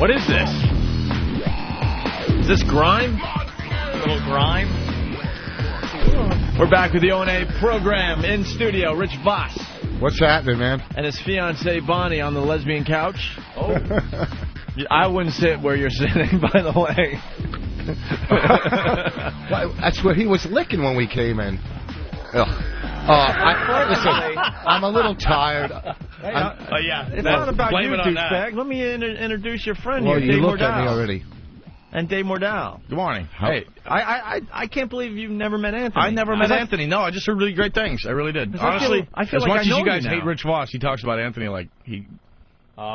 What is this? Is this grime? A little grime. We're back with the O&A program in studio. Rich Voss. What's happening, man? And his fiancée, Bonnie, on the lesbian couch. Oh. I wouldn't sit where you're sitting, by the way. Well, that's where he was licking when we came in. Listen, I'm a little tired. Yeah. It's not about you, douchebag. Let me introduce your friend here, Dave you looked at me Mordell. already. And Dave Mordell. Good morning. Hey, I can't believe you've never met Anthony. I never met Anthony. No, I just heard really great things. I really did. Honestly, I feel as like much I as know you guys you now. hate Rich Voss, he talks about Anthony like he...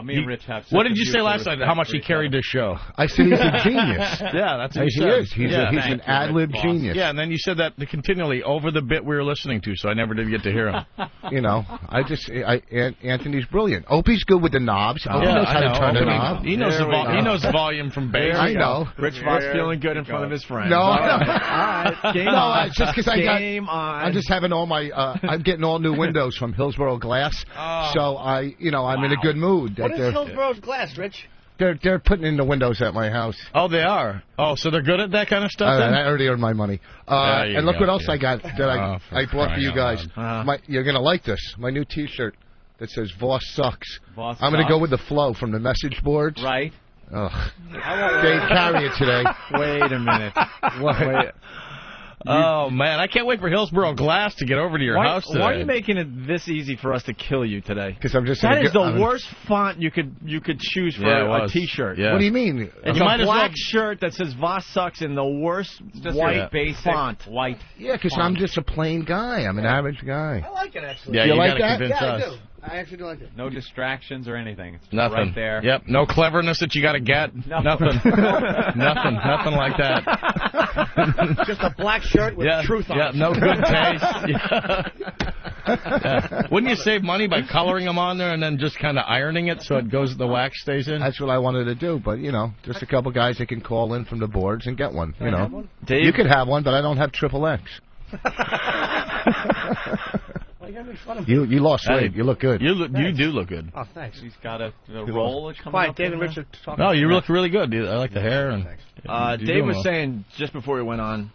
Me and Rich have. What did you say last night? How much he carried this show? I said he's a genius. Yeah, that's what he you said. is. He's an ad-lib genius. Yeah, and then you said that continually over the bit we were listening to, so I never did get to hear him. You know, Anthony's brilliant. Opie's good with the knobs. Opie knows how to turn the knob. He knows the volume from bass. I know. Rich Voss feeling good in front of his friends. No, all right. Game on. It's just because Game on. I'm just having all my. I'm getting all new windows from Hillsborough Glass, so I'm in a good mood. What is Hillsborough's Glass, Rich? They're putting in the windows at my house. Oh, they are. Oh, so they're good at that kind of stuff. I already earned my money. And look what else I got that I brought for you guys. You're gonna like this. My new T-shirt that says "Voss sucks." I'm gonna go with the flow from the message boards. Right. Ugh. Dave, carry it today. Wait a minute. Wait. Oh, man. I can't wait for Hillsborough Glass to get over to your house today. Why are you making it this easy for us to kill you today? Because I'm just. That is the worst font you could choose for a T-shirt. Yeah. What do you mean? It's a black shirt that says "Voss sucks" in the worst white basic font. White. Yeah, because I'm just a plain guy. I'm an average guy. I like it, actually. Yeah, you like that? Convince I us. do. I actually do like it. No distractions or anything. It's Nothing. right there. Yep. No cleverness that you got to get. Nothing. Nothing like that. Just a black shirt with truth on it. Yeah, no good taste. Yeah. Wouldn't you save money by coloring them on there and then just kind of ironing it so the wax stays in? That's what I wanted to do, but, just a couple guys that can call in from the boards and get one, Dave? You could have one, but I don't have XXX. You lost weight. You look good. You do look good. Oh, thanks. He's got a roll coming Quiet, up. Dave and Richard talking. No, you look really good. I like the hair. And Dave was saying just before we went on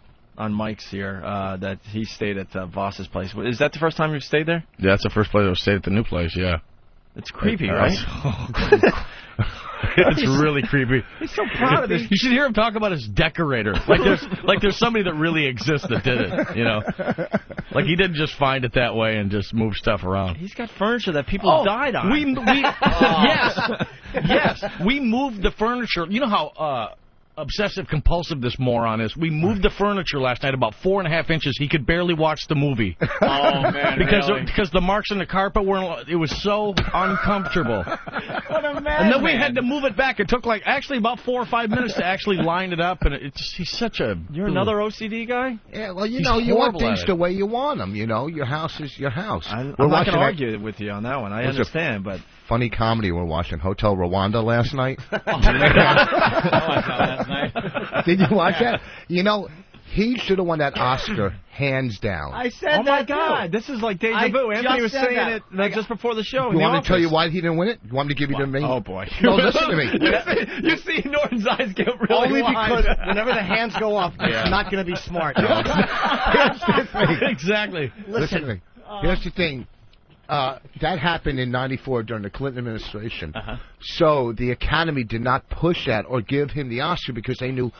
Mike's here that he stayed at Voss's place. Is that the first time you've stayed there? Yeah, that's the first place I've stayed at the new place, yeah. It's creepy, right? It's really creepy. He's so proud of this. You should hear him talk about his decorator. Like there's somebody that really exists that did it, Like he didn't just find it that way and just move stuff around. He's got furniture that people died on. Yes. We moved the furniture. You know how obsessive compulsive this moron is. We moved the furniture last night about 4.5 inches. He could barely watch the movie. Oh man, because the marks in the carpet it was so uncomfortable. What a man! And then we had to move it back. It took actually about 4 or 5 minutes to actually line it up. And he's such a. You're another OCD guy. Yeah, well, you want things the way you want them. Your house is your house. I'm not going to argue with you on that one. I understand, but. Funny comedy we're watching, Hotel Rwanda last night. Did you watch that? He should have won that Oscar hands down. I said oh my God, this is like deja vu. Anthony was saying it just before the show. You want me to tell you why he didn't win it? You want me to give you the main? Oh boy. No, listen to me. You see Norton's eyes get really Only wide. because whenever the hands go up, it's not going to be smart. Exactly. Listen to me. Here's the thing. That happened in '94 during the Clinton administration. So the Academy did not push that or give him the Oscar because they knew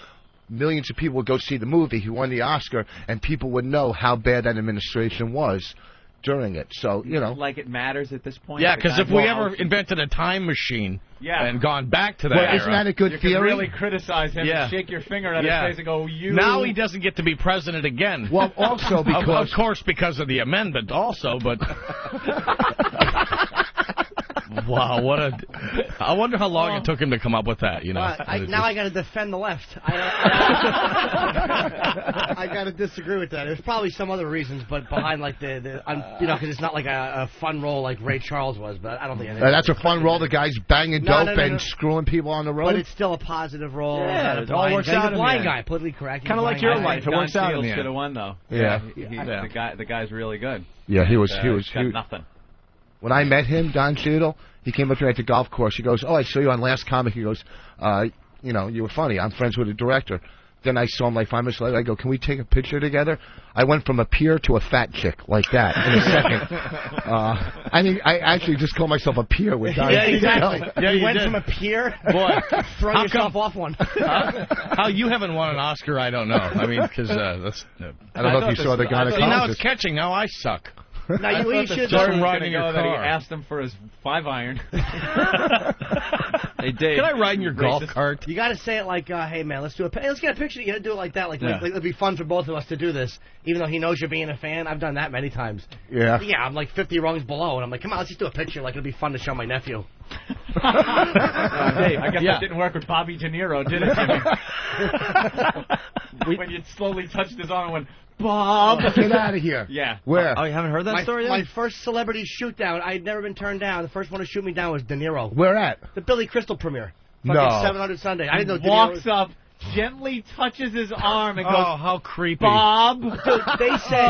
millions of people would go see the movie. He won the Oscar, and people would know how bad that administration was during it. So, like it matters at this point. Yeah, because if we ever invented a time machine and gone back to that era, isn't that a good theory? You can really criticize him and shake your finger at his face and go, you... Now he doesn't get to be president again. Well, also because... Of course, because of the amendment also, but... Wow, I wonder how long it took him to come up with that, now I got to defend the left. I got to disagree with that. There's probably some other reasons, but behind because it's not like a fun role like Ray Charles was, but I don't think that's a fun role. The guy's banging dope and screwing people on the road. But it's still a positive role. Yeah, it all works out. He's a blind guy, politically correct. Kind of like your life. It works out in the end. Should have won though. Yeah. The guy's really good. Yeah, he was. Got nothing. When I met him, Don Cheadle, he came up to me at the golf course. He goes, "Oh, I saw you on Last Comic." He goes, "You know, you were funny. I'm friends with the director." Then I saw him like 5 minutes later. I go, "Can we take a picture together?" I went from a peer to a fat chick like that in a second. I actually just called myself a peer with Don. Yeah, exactly. Yeah, you went did. from a peer, Boy, throw how yourself come- off one. How you haven't won an Oscar, I don't know. I mean, because that's... I don't know if you saw the See, now it's gynecologist. catching. Now I suck. Now you should story Started riding your that he car. asked him for his 5-iron. Hey, Dave. Can I ride in your golf cart? You got to say it like, "Hey man, let's do hey, let's get a picture." You got to do it like that. Like it'll be fun for both of us to do this, even though he knows you're being a fan. I've done that many times. Yeah. Yeah, I'm like 50 rungs below, and I'm like, "Come on, let's just do a picture. Like it'll be fun to show my nephew." Dave, I guess that didn't work with Bobby DeNiro, did it, Jimmy? When you slowly touched his arm and went, "Bob." Get out of here. Yeah. Where? Oh, you haven't heard that story yet? My first celebrity shoot down, I had never been turned down. The first one to shoot me down was DeNiro. Where at? The Billy Crystal premiere. No. Fucking 700 Sunday. I didn't know DeNiro Walks up, gently touches his arm and goes, Oh, how creepy. "Bob." Dude, they said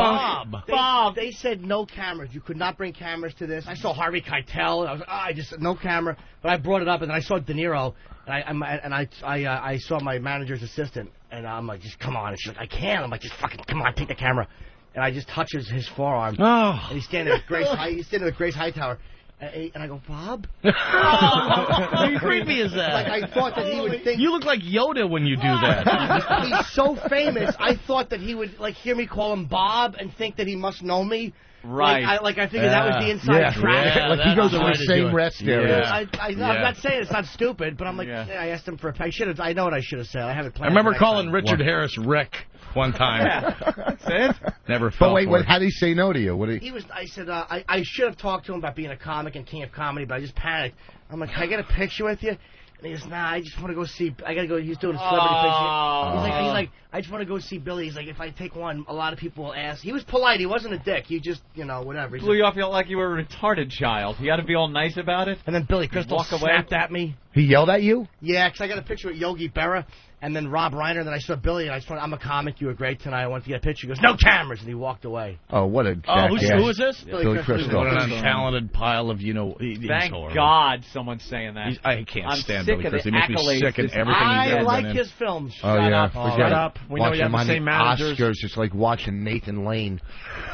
Bob. They said no cameras. You could not bring cameras to this. I saw Harvey Keitel, and I was I just no camera. But I brought it up, and then I saw DeNiro, and I saw my manager's assistant, and I'm like, just come on. And she's like, I can't. I'm like, just fucking come on, take the camera. And I just touches his forearm, and he's standing with Grace. He's standing with Grace Hightower. And I go, "Bob?" How creepy is that? Like I thought that he would think. You look like Yoda when you do that. He's so famous. I thought that he would like hear me call him Bob and think that he must know me. Right. I figured that was the inside track. Yeah, Like he goes to that's the the way to do same it. rest area. Yeah. I'm not saying it's not stupid, but I'm like, I asked him for a picture. I know what I should have said. I have it I planned. remember for next calling time. Richard Harris Rick one time. That's it. Never But fell wait, for it. how did he say no to you? What did he? He was. I said I should have talked to him about being a comic and king of comedy, but I just panicked. I'm like, "Can I get a picture with you?" And he goes, "Nah, I just want to go see. I gotta go." He's doing a celebrity picture. He's like, "I just want to go see Billy." He's like, "If I take one, a lot of people will ask." He was polite. He wasn't a dick. He just, whatever. He Blew you off like you were a retarded child. You got to be all nice about it. And then Billy Crystal walk away. snapped at me. He yelled at you? Yeah, because I got a picture with Yogi Berra and then Rob Reiner. And then I saw Billy, and I said, "I'm a comic. You were great tonight. I want to get a picture." He goes, "No cameras," and he walked away. Oh, what a Oh, jackass. who is this? Billy Crystal. What an untalented pile of, Thank God someone's saying that. I can't I'm stand sick Billy of the Crystal. He makes me accolades. sick in This- everything he's I ever like been in. his films. Oh, yeah. up. Forget Shut it. up. We know Watching you have him the on same managers. Oscars, it's like watching Nathan Lane.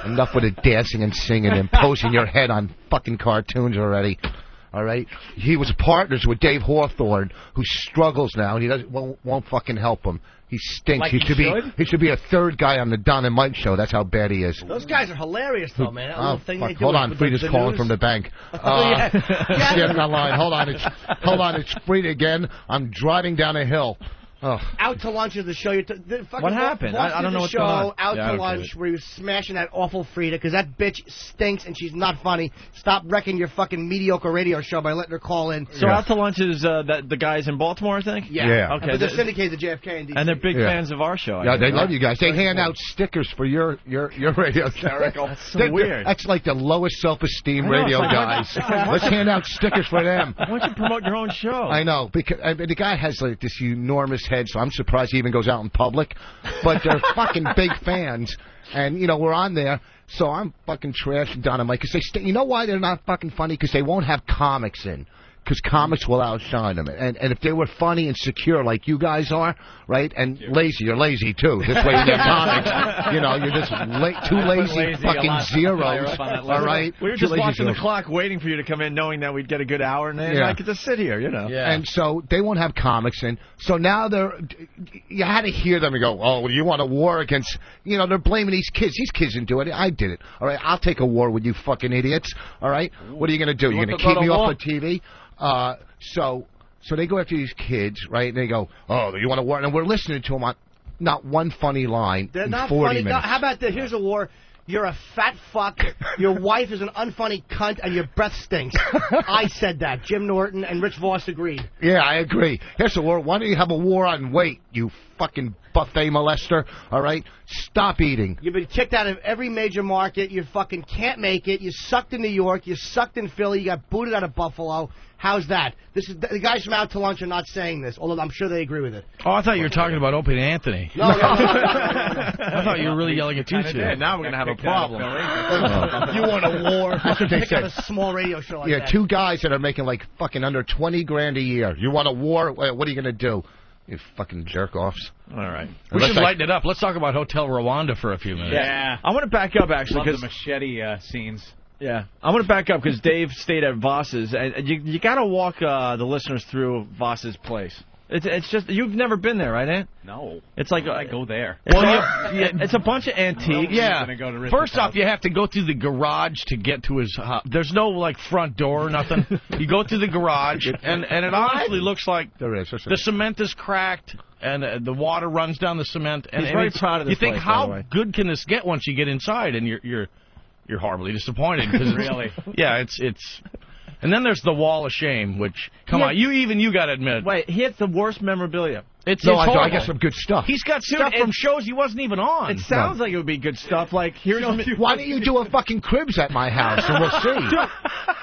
Enough with the dancing and singing and posing your head on fucking cartoons already. All right? He was partners with Dave Hawthorne, who struggles now, and he won't fucking help him. He stinks. Like he he should should? He should be a third guy on the Don and Mike show. That's how bad he is. Those guys are hilarious, though, man. That Oh, little thing fuck. they do Hold with on, the Frida's calling news. from the bank. Yeah. Standing on line. Hold on, it's Frida again. I'm driving down a hill. Oh. Out to lunch is the show. What happened? I don't know what's show, going on. Out Yeah, I to don't lunch get it. where he was smashing that awful Frida because that bitch stinks and she's not funny. Stop wrecking your fucking mediocre radio show by letting her call in. So Out to Lunch is the guys in Baltimore, I think? Yeah. Okay. But they're syndicated to JFK and DC. And they're big Yeah. fans of our show. I Yeah, guess, they right? love you guys. They hand out stickers for your radio show. That's so weird. That's like the lowest self-esteem I know, radio it's like, guys. Let's hand out stickers for them. Why don't you promote your own show? I know, because the guy has like this enormous head, so I'm surprised he even goes out in public. But they're fucking big fans, and we're on there. So I'm fucking trashing Don and Mike because you know why they're not fucking funny? Because they won't have comics in. Because comics will outshine them, and if they were funny and secure like you guys are, right, and lazy, you're lazy too. This way you get comics, you're just too lazy, fucking zeros. All right, We were Too just lazy watching the zeros. clock, waiting for you to come in, knowing that we'd get a good hour, and then Yeah. I could just sit here, Yeah. And so they won't have comics in. So now you had to hear them and go, "Oh, you want a war against?" They're blaming these kids. These kids didn't do it. I did it. All right, I'll take a war with you fucking idiots. All right, what are you gonna do? You're gonna want to keep go to me war? off the TV? So they go after these kids, right? And they go, "Oh, you want to war?" And we're listening to them on not one funny line They're in not 40 funny. minutes. How about this? Here's a war. You're a fat fuck. Your wife is an unfunny cunt, and your breath stinks. I said that. Jim Norton and Rich Voss agreed. Yeah, I agree. Here's a war. Why don't you have a war on weight, you fucking buffet molester? All right? Stop eating. You've been kicked out of every major market. You fucking can't make it. You sucked in New York. You sucked in Philly. You got booted out of Buffalo. How's that? This is the guys from Out to Lunch are not saying this, although I'm sure they agree with it. Oh, I thought you were talking about Opie and Anthony. No. I thought you were really yelling at you two. Now we're going to have a problem. You want a war? That's what they Pick say. out a small radio show like Yeah, that. 2 guys that are making like fucking under $20,000 a year. You want a war? What are you gonna do? You fucking jerk offs. All right. We should lighten it up. Let's talk about Hotel Rwanda for a few minutes. Yeah. I want to back up, actually. Love the Cause, machete scenes. yeah. I want to back up because Dave stayed at Voss's. And you got to walk the listeners through Voss's place. It's just, you've never been there, right, Ant? No. It's like I go there. It's a bunch of antiques. Yeah. Gonna go to Richard's First off, house. you have to go through the garage to get to his house. There's no like front door or nothing. You go through the garage, and it honestly looks like There is. the cement is cracked, and the water runs down the cement. And He's very it's- proud of this You think, place, by the how way. good can this get once you get inside? And you're horribly disappointed. Cause Really? Yeah, it's. And then there's the Wall of Shame, which come on, you got to admit, Wait, he has the worst memorabilia. it's No, it's I horrible. got some good stuff. He's got stuff from shows he wasn't even on. It sounds like it would be good stuff. Like, here's... Why don't you do a fucking Cribs at my house and we'll see?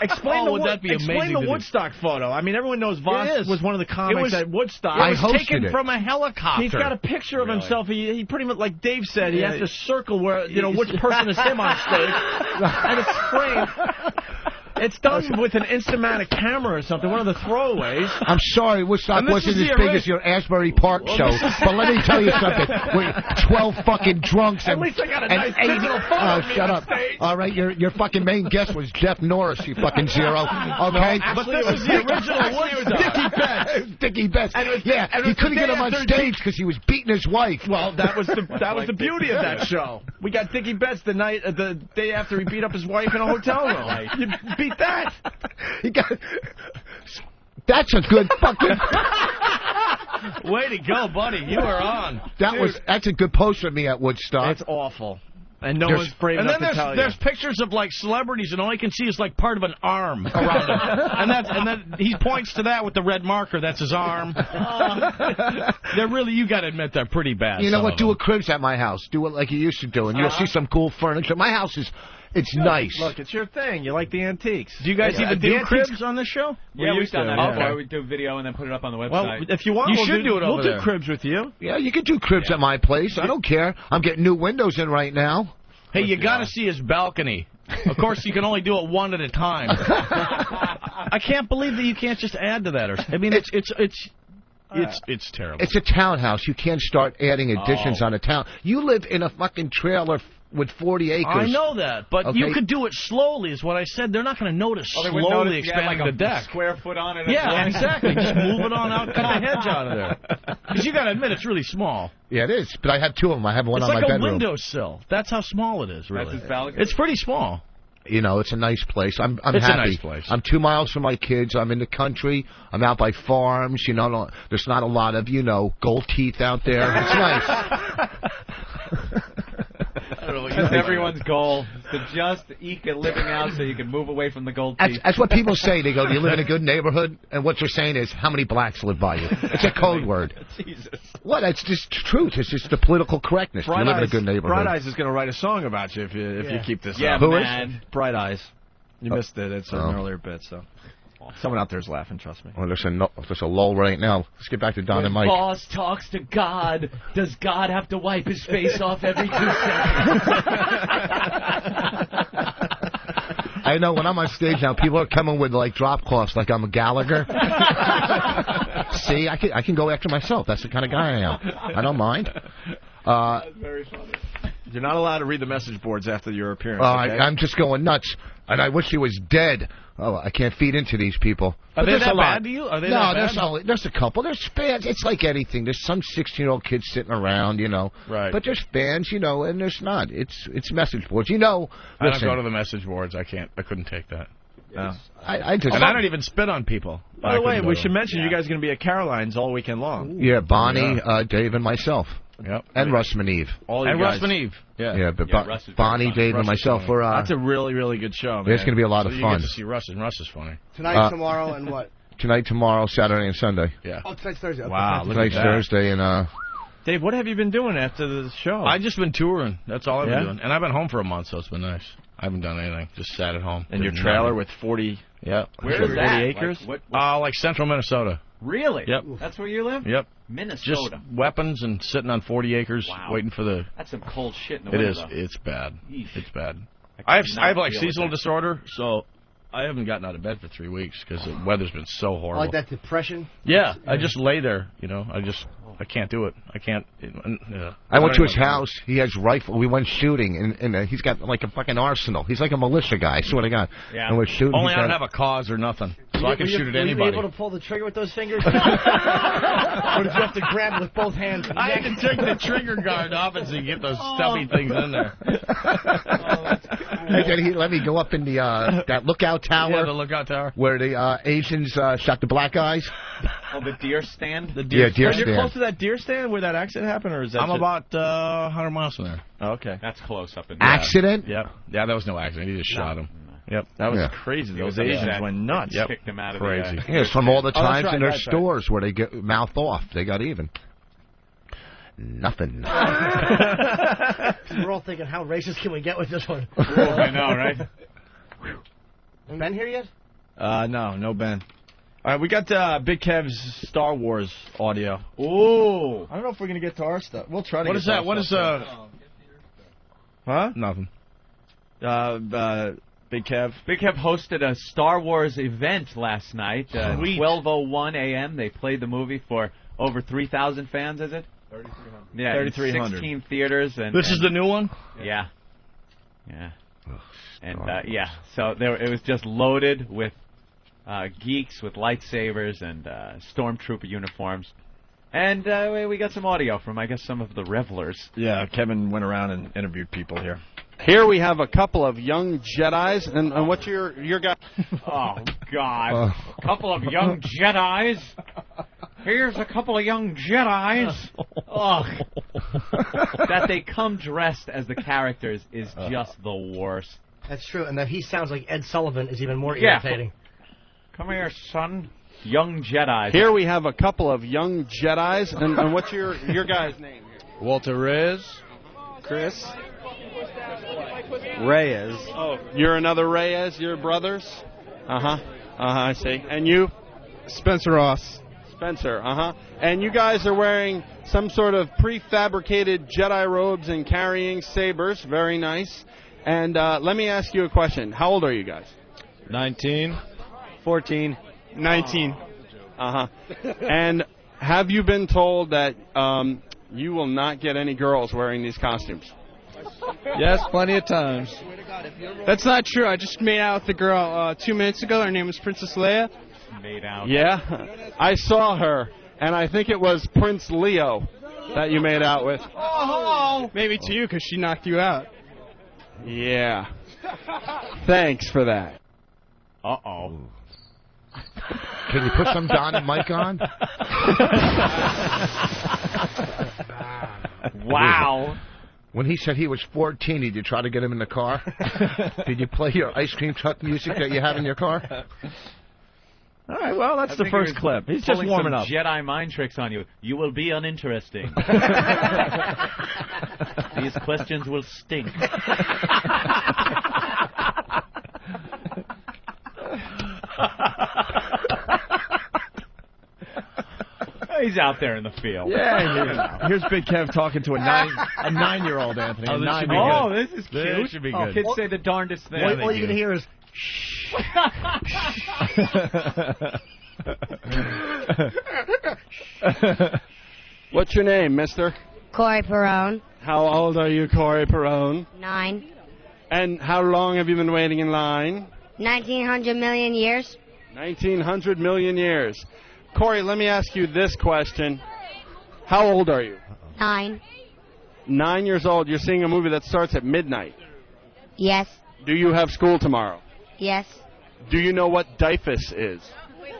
Explain, Oh, the, would that be explain amazing the to do? Woodstock photo. I mean, everyone knows Voss It is. was one of the comics was- at Woodstock. I It was hosted taken it. from a helicopter. He's got a picture of Really? himself. He pretty much, like Dave said, he Yeah. has to circle where, which person is him on stage. And it's framed. It's done with an Instamatic camera or something, one of the throwaways. I'm sorry, Woodstock And this wasn't is as the big ori- as your Asbury Park show. But let me tell you something. We're 12 fucking drunks At and least I got a and nice eight- digital photo of me shut on up. stage. All right, your fucking main guest was Jeff Norris, you fucking zero. Okay? But this is the original Woodstock. Dickie Betts. Dickie Betts. And it was- Yeah, and it he was the couldn't get day him on after stage because he was beating his wife. Well, that was the beauty of that show. We got Dickie Betts the day after he beat up his wife in a hotel room. You beat that. He got. That's a good fucking. Way to go, buddy. You were on. That's a good poster of me at Woodstock. It's awful. And no There's- one's brave And enough then to tell there's you. pictures of like celebrities, and all you can see is like part of an arm around him. And then he points to that with the red marker. That's his arm. They're really, you got to admit, they're pretty bad. You know some what? of Do them. a Cribs at my house. Do it like you used to do, and you'll see some cool furniture. My house it's nice. Look, it's your thing. You like the antiques. Do you guys Yeah, even the do antiques- cribs on this show? Yeah, we've done that Okay. before. We do video and then put it up on the website. Well, if you want, You we'll should do it We'll over do there. cribs with you. Yeah, you can do Cribs at my place. I don't care. I'm getting new windows in right now. Hey, you got to see his balcony. Of course, you can only do it one at a time. I can't believe that you can't just add to that. I mean, it's terrible. It's a townhouse. You can't start adding additions on a town. You live in a fucking trailer with 40 acres. I know that, but Okay. you could do it slowly, is what I said. They're not going to notice They wouldn't slowly notice you had, expanding like the a deck. square foot on it. Yeah, exactly. Just move it on out, cut the hedge out of there. Because you got to admit, it's really small. Yeah, it is. But I have 2 of them. I have one It's on like my a bedroom. windowsill. That's how small it is, really. That's his balcony? It's pretty small. You know, it's a nice place. I'm It's a happy. nice place. I'm 2 miles from my kids. I'm in the country. I'm out by farms. You know, there's not a lot of, gold teeth out there. It's nice. That's everyone's goal, is to just eke a living out so you can move away from the gold teeth. That's what people say. They go, "Do you live in a good neighborhood?" And what they're saying is, "How many blacks live by you?" It's a code word. Jesus. What? It's just truth. It's just the political correctness. Bright you live in a Eyes- good neighborhood. Bright Eyes is going to write a song about you if you keep this Yeah, up. Who is? man. Bright Eyes. You missed it. It's an Oh. earlier bit, so. Someone out there's laughing, trust me. Well, there's a lull right now. Let's get back to Don and Mike. Boss talks to God. Does God have to wipe his face off every 2 seconds? I know when I'm on stage now, people are coming with like drop cloths, like I'm a Gallagher. See, I can go after myself. That's the kind of guy I am. I don't mind. Very funny. You're not allowed to read the message boards after your appearance. Okay? I'm just going nuts, and I wish he was dead. Oh, I can't feed into these people. Are But they there's that a lot. bad to you? Are they No, that bad? there's a couple. There's fans. It's like anything. There's some 16-year-old kids sitting around, Right. But there's fans, and there's not. It's message boards. I don't go to the message boards. I couldn't take that. I just. And I don't even spit on people. By the way, we should mention you guys are going to be at Caroline's all weekend long. Yeah, Bonnie, Dave, and myself. Yep. And Russman Eve. All And you Russ guys. and Eve. Yeah, but Russ is very Bonnie, funny. Dave, Russ and is myself funny. were. That's a really, really good show, man. It's going to be a lot So of you fun. get to see Russ, and Russ is funny. Tonight, tomorrow, and what? Tonight, tomorrow, Saturday, and Sunday. Yeah. Oh, tonight's Thursday. Okay. Wow, look at Tonight's that. Thursday, and Dave, what have you been doing after the show? I've just been touring. That's all I've Yeah? been doing. And I've been home for a month, so it's been nice. I haven't done anything. Just sat at home. In your Did trailer nothing. with 40... Yeah. Where is 40 that? acres? Like, Like central Minnesota. Really? Yep. That's where you live? Yep. Minnesota. Just weapons and sitting on 40 acres Wow. waiting for the... That's some cold shit in the It winter, is. though. It's bad. Yeesh. It's bad. I I could have not like deal with seasonal that. disorder, so I haven't gotten out of bed for 3 weeks because the weather's been so horrible. Like that depression? Yeah, I just lay there, I can't do it. I can't. I went to his house. He has rifle. We went shooting, and he's got like a fucking arsenal. He's like a militia guy. I swear to God. Yeah. And we're shooting. Only He's I don't got- have a cause or nothing, so I can shoot at Were anybody. you able to pull the trigger with those fingers? Or did you have to grab it with both hands? I had to take the trigger guard off it so you get those stubby things in there. And then he let me go up in the that lookout tower. Yeah, the lookout tower. Where the Asians shot the black guys. Oh, the deer stand? The Yeah, deer You're stand. close to that deer stand where that accident happened, or is that I'm just- about 100 miles from there. Oh, okay. That's close up in Accident? Yep. Yeah, that was no accident. He just shot him. Yep. That was Yeah. crazy. He Those was Asians upset. went nuts. Yep. Kicked him out of Crazy. the... Yeah, it's from all the Oh, that's times right, in their that's right. stores where they get mouth off. They got even. Nothing. We're all thinking, how racist can we get with this one? I know, right? Ben here yet? No Ben. All right, we got Big Kev's Star Wars audio. Ooh. I don't know if we're gonna get to our stuff. We'll try to. What get is to that? our What is stuff, Huh? Nothing. Big Kev. Big Kev hosted a Star Wars event last night. 12:01 a.m. They played the movie for over 3,000 fans, is it? 3,300. Yeah, 3,300. 16 theaters. And This is the new one? Yeah. Yeah. And, yeah, so it was just loaded with geeks with lightsabers and stormtrooper uniforms. And we got some audio from, I guess, some of the revelers. Yeah, Kevin went around and interviewed people here. Here we have a couple of young Jedis, and what's your guy? Oh, God. A couple of young Jedis. Here's a couple of young Jedis. Ugh. That they come dressed as the characters is just the worst. That's true, and that he sounds like Ed Sullivan is even more Yeah. irritating. Come here, son. Young Jedis. Here we have a couple of young Jedis, and what's your guy's name? Walter Reyes. Chris. Reyes. Oh, you're another Reyes. You're brothers. I see. And you, Spencer Ross. Spencer. And you guys are wearing some sort of prefabricated Jedi robes and carrying sabers. Very nice. And let me ask you a question. How old are you guys? 19. 14. 19. And have you been told that you will not get any girls wearing these costumes? Yes, plenty of times. That's not true. I just made out with the girl 2 minutes ago. Her name was Princess Leia. Made out. Yeah, I saw her, and I think it was Prince Leo that you made out with. Oh, maybe to you because she knocked you out. Yeah. Thanks for that. Uh-oh. Can you put some Don and Mike on? Wow. When he said he was 14, did you try to get him in the car? Did you play your ice cream truck music that you have in your car? All right, well, that's the first clip. He's just Pulling warming some up. Jedi mind tricks on you. You will be uninteresting. These questions will stink. He's out there in the field. Yeah, here's Big Kev talking to a 9-year-old Anthony. Oh, a this should 9 be -year-old. Oh, this is cute. This should be good. Kids say the darndest thing. All you're going to hear is, What's your name, mister? Corey Perone, How old are you, Corey Perone? 9. And how long have you been waiting in line? 1900 million years. 1900 million years. Corey, let me ask you this question. How old are you? 9. 9 years old. You're seeing a movie that starts at midnight. Yes. Do you have school tomorrow? Yes. Do you know what DIFUS is?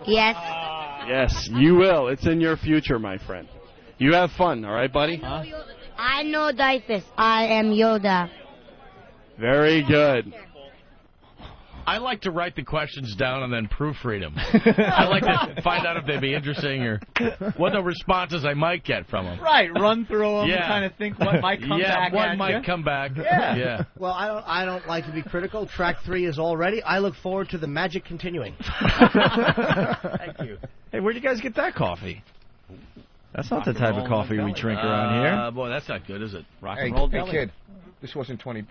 Yes. Yes, you will. It's in your future, my friend. You have fun, all right, buddy? I know Dyfus. I am Yoda. Very good. I like to write the questions down and then proofread them. I like to find out if they'd be interesting or what the responses I might get from them. Right, run through them, Yeah. kind of think what might come back. What at might you. come back. Yeah. Well, I don't like to be critical. Track 3 is all ready. I look forward to the magic continuing. Thank you. Hey, where'd you guys get that coffee? That's not the type of coffee we drink around here. Boy, that's not good, is it? Rock Hey, and roll hey belly. kid, this wasn't $20.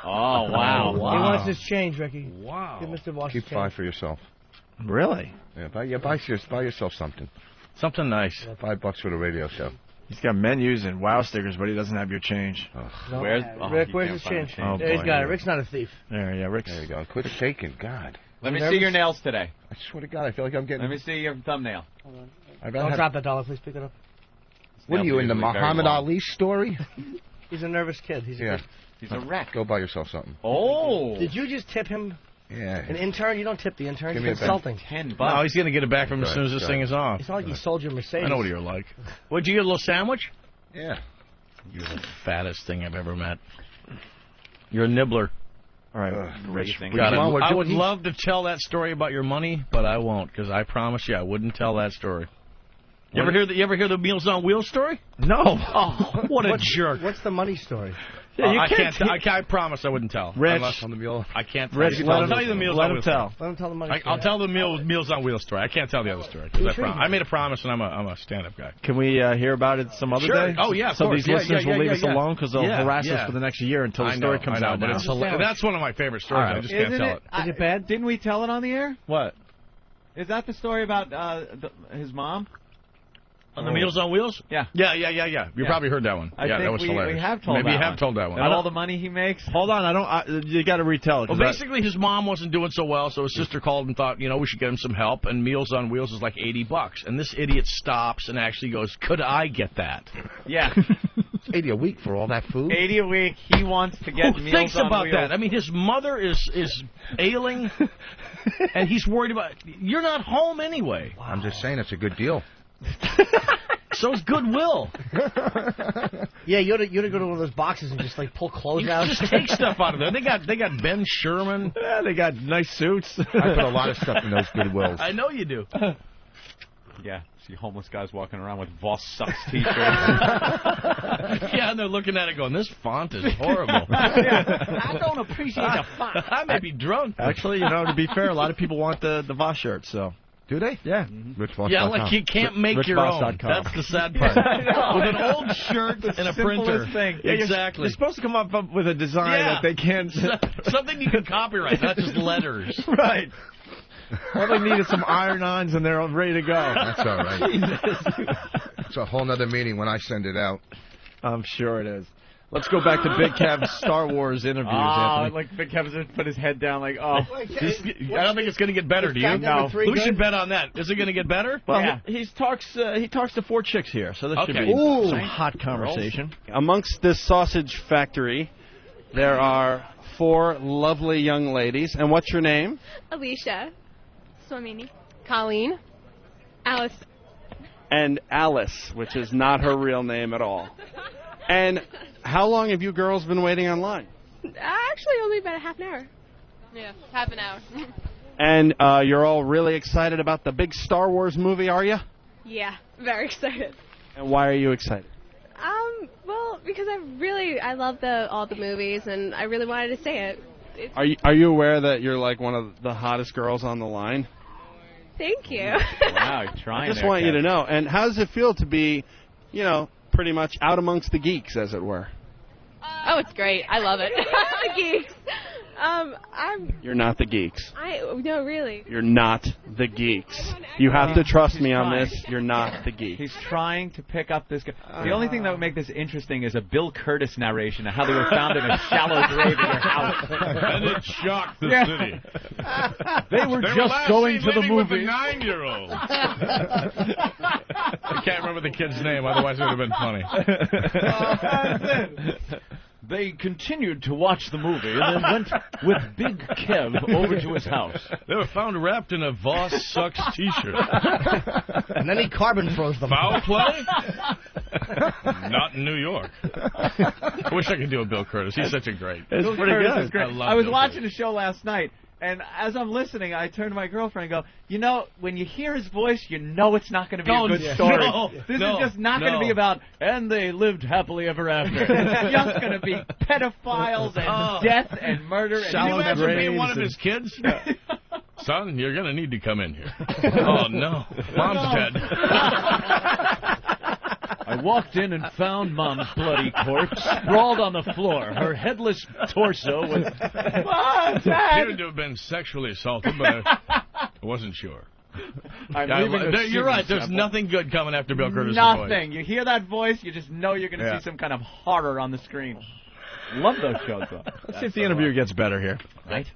Oh, wow. He wants his change, Ricky. Wow. Give Mr. Boss Keep his change. 5 for yourself. Really? Yeah, buy yourself something. Something nice. $5 for the radio show. He's got menus and wow stickers, but he doesn't have your change. No, Where's Rick, you where's can't his find change? the Oh, There, he's boy. got it. Rick's not a thief. There you go. Quit shaking. God. Let me nervous? see your nails today. I swear to God, I feel like I'm getting... Let me see your thumbnail. Don't drop that dollar, please. Pick it up. What are you, in the Usually very Muhammad long. Ali story? He's a nervous kid. He's a Yeah. kid. He's a wreck. Go buy yourself something. Oh. Did you just tip him? Yeah. An intern? You don't tip the intern. Give It's me a pen. insulting. $10. No, he's going to get it back from him as Good, soon as this good. thing is off. It's not like he sold you a Mercedes. I know what you're like. Would you get a little sandwich? Yeah. You're the fattest thing I've ever met. You're a nibbler. All right, Rich. God, Come on, I would love to tell that story about your money, but I won't, because I promise you I wouldn't tell that story. You ever hear the Meals on Wheels story? No. Oh, what a jerk! What's the money story? Yeah, you I can't can't. I promise I wouldn't tell. Rich. Unless on the mule. I can't. Rich, tell you. let I'll him, tell you the Meals let on him Wheels tell. Let him tell the money story. I'll tell the Meals on Wheels story. I can't tell the other story. 'Cause I made a promise, and I'm a stand-up guy. Can we hear about it some other Sure. day? Oh, yeah, of So course. these Yeah, listeners yeah, will leave yeah, us yeah. alone because they'll Yeah, harass yeah. us for the next year until the I story know, comes out but now. that's one of my favorite stories. All right. I just can't tell it. Is it bad? Didn't we tell it on the air? What? Is that the story about his mom? On the Meals on Wheels? Yeah. Yeah. You Yeah. probably heard that one. I yeah, think that was hilarious. we have told Maybe that you have one. told that one. And all the money he makes? Hold on, you got to retell it. Well, basically, his mom wasn't doing so well, so his sister called and thought, we should get him some help, and Meals on Wheels is like $80. And this idiot stops and actually goes, could I get that? Yeah. 80 a week for all that food? 80 a week. He wants to get Who Meals thinks on about Wheels. that? I mean, his mother is ailing, and he's worried about, you're not home anyway. I'm just saying it's a good deal. So's Goodwill. Yeah, you ought to go to one of those boxes and just like pull clothes You out. just take stuff out of there. They got Ben Sherman. Yeah, they got nice suits. I put a lot of stuff in those Goodwills. I know you do. Yeah. See homeless guys walking around with Voss Sucks t-shirts. Yeah, and they're looking at it going, this font is horrible. I don't appreciate the font. I may be drunk. Actually, to be fair, a lot of people want the Voss shirt, so. Do they? Yeah. RichVoss.com. Yeah, like you can't make your own. RichVoss.com. That's the sad part. With an old shirt and a printer. thing. Yeah, Exactly. You're supposed to come up with a design that they can't. Something you can copyright, not just letters. Right. All they need is some iron-ons and they're ready to go. That's all right. It's a whole nother meeting when I send it out. I'm sure it is. Let's go back to Big Kev's Star Wars interviews, Anthony. Like Big Kevin's just put his head down like, oh. I don't think it's going to get better, do you? fact number three Who good? should bet on that? Is it going to get better? Well, Yeah. he talks to 4 chicks here, so this should Okay. be Ooh. some hot conversation. Amongst this sausage factory, there are 4 lovely young ladies. And what's your name? Alicia. Swamini. Colleen. Alice. And Alice, which is not her real name at all. And how long have you girls been waiting online? Actually, only about a half an hour. Yeah, half an hour. And you're all really excited about the big Star Wars movie, are you? Yeah, very excited. And why are you excited? Well, because I love all the movies, and I really wanted to say it. Are you aware that you're like one of the hottest girls on the line? Thank you. Wow, you're trying I just there, want you Kev. to know. And how does it feel to be, pretty much out amongst the geeks, as it were? Oh, it's great. I love it. The geeks. You're not the geeks. No, really. You're not the geeks. You have to trust me on this. You're not the geeks. He's trying to pick up this guy. The only thing that would make this interesting is a Bill Curtis narration of how they were found in a shallow grave in your house. And it shocked the Yeah. city. They were just going to the movie. With a 9-year-old. I can't remember the kid's name, otherwise it would have been funny. They continued to watch the movie and then went with Big Kev over to his house. They were found wrapped in a Voss Sucks T-shirt. And then he carbon froze them. Foul play? Not in New York. I wish I could do a Bill Curtis. He's such a great. Bill Curtis is great. I was Bill watching a show last night, and as I'm listening, I turn to my girlfriend and go, you know, when you hear his voice, you know it's not going to be a good story. This is just not going to be about, and they lived happily ever after. It's just going to be pedophiles and death and murder. Can you imagine being one of his kids? Son, you're going to need to come in here. Oh, no. Mom's dead. I walked in and found Mom's bloody corpse sprawled on the floor. Her headless torso was... Appeared to have been sexually assaulted, but I wasn't sure. You're right. There's nothing good coming after Bill Curtis' voice. Nothing. You hear that voice, you just know you're going to see some kind of horror on the screen. Love those shows, though. Let's see if the interview gets better here. Right?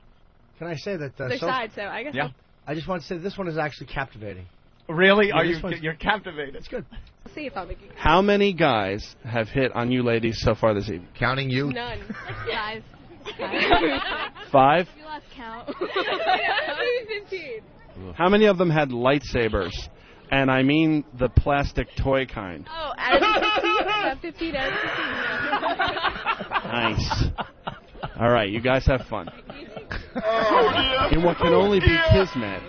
Can I say that? Their side, so I guess. Yeah. I just want to say this one is actually captivating. Really? Yeah, Are you're captivated? It's good. We'll see if I'm making. How many guys have hit on you ladies so far this evening? Counting you? None. 5. 5? You lost count. Maybe 15. How many of them had lightsabers? And I mean the plastic toy kind. Oh, out of 15. Out of 15. Nice. All right, you guys have fun. In what can only be kismet.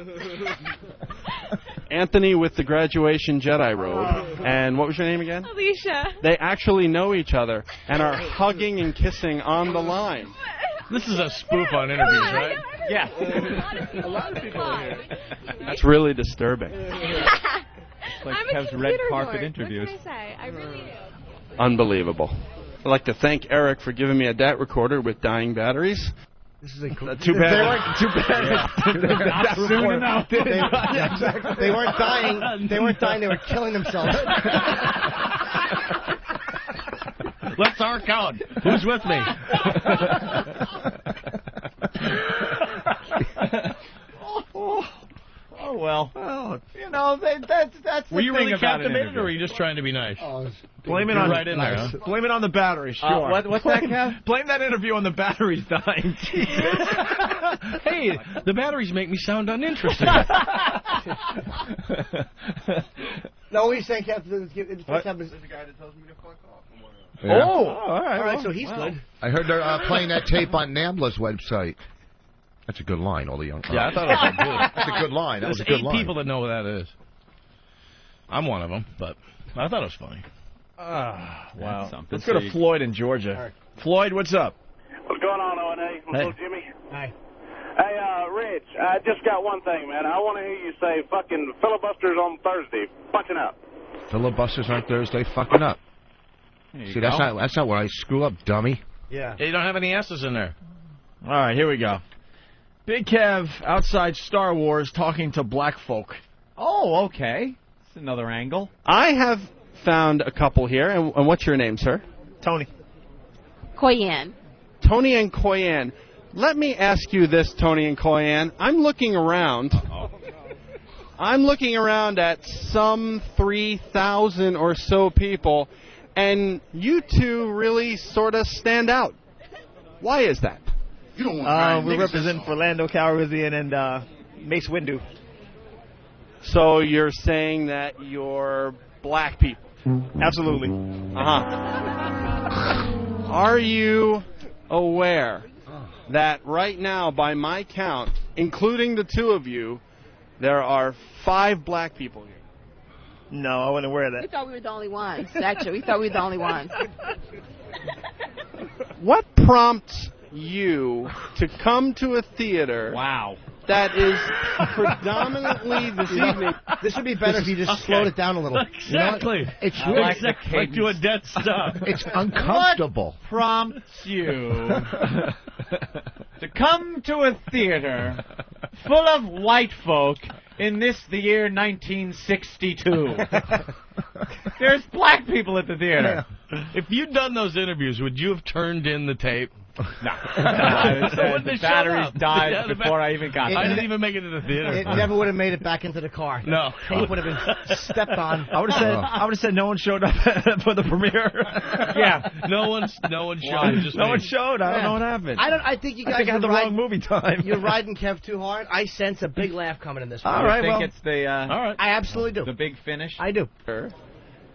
Anthony with the graduation Jedi robe. And what was your name again? Alicia. They actually know each other and are hugging and kissing on the line. This is a spoof on interviews, right? Yeah. A lot of people are here. That's really disturbing. Like I'm Kev's a red computer carpet nerd. interviews. What can I say? I really do. Unbelievable. I'd like to thank Eric for giving me a DAT recorder with dying batteries. This is a cool. Too bad. Too bad. Not soon enough. They weren't dying. They weren't dying. They were killing themselves. Let's arc out. Who's with me? Oh, well. You know, that's the Were you thing really about an captivated, interview. or were you just trying to be nice? Blame it You're on right in there, huh? Blame it on the battery. Sure. What's that, Kev? Blame that interview on the batteries dying. Hey, the batteries make me sound uninteresting. No, he's saying Captain. There's a guy that tells me to fuck off. Yeah. Oh, all right. So he's good. I heard they're playing that tape on NAMBLA's website. That's a good line, all the young. Yeah, I thought it was good. That's a good line. That There's was a good 8 line. people that know what that is. I'm one of them, but I thought it was funny. Wow. Something. Let's go to Floyd in Georgia. Right. Floyd, what's up? What's going on, O&A? Hello, Jimmy. Hi. Hey, Rich, I just got one thing, man. I want to hear you say fucking filibusters on Thursday. Punching up. Filibusters on Thursday, fucking up. See, that's not where I screw up, dummy. Yeah. You don't have any S's in there. All right, here we go. Big Kev outside Star Wars talking to black folk. Oh, okay. That's another angle. I have found a couple here. And what's your name, sir? Tony. Koyan. Tony and Koyan. Let me ask you this, Tony and Koyan. I'm looking around. I'm looking around at some 3,000 or so people, and you two really sort of stand out. Why is that? We represent Orlando Calrissian and Mace Windu. So you're saying that you're black people? Absolutely. Are you aware that right now, by my count, including the two of you, there are 5 black people here? No, I wasn't aware of We that. thought we were the only ones. Actually, we thought we were the only ones. What prompts you to come to a theater that is predominantly this evening? This would be better if you just slowed it down a little. Exactly. You know what? It's I really like the cadence. Like to a dead stop. It's uncomfortable. What prompts you to come to a theater full of white folk in the year 1962? There's black people at the theater. If you'd done those interviews, would you have turned in the tape? No. The batteries died Yeah, before I even got there. I didn't even make it to the theater. It never would have made it back into the car. No. Tape would have been stepped on. I would have said no one showed up for the premiere. Yeah, no one showed. Just no me. one showed. I don't know what happened. I think you guys I think I had the wrong movie time. You're riding Kev too hard. I sense a big laugh coming in this one. All right, I think it's the all right. I absolutely do. The big finish. I do.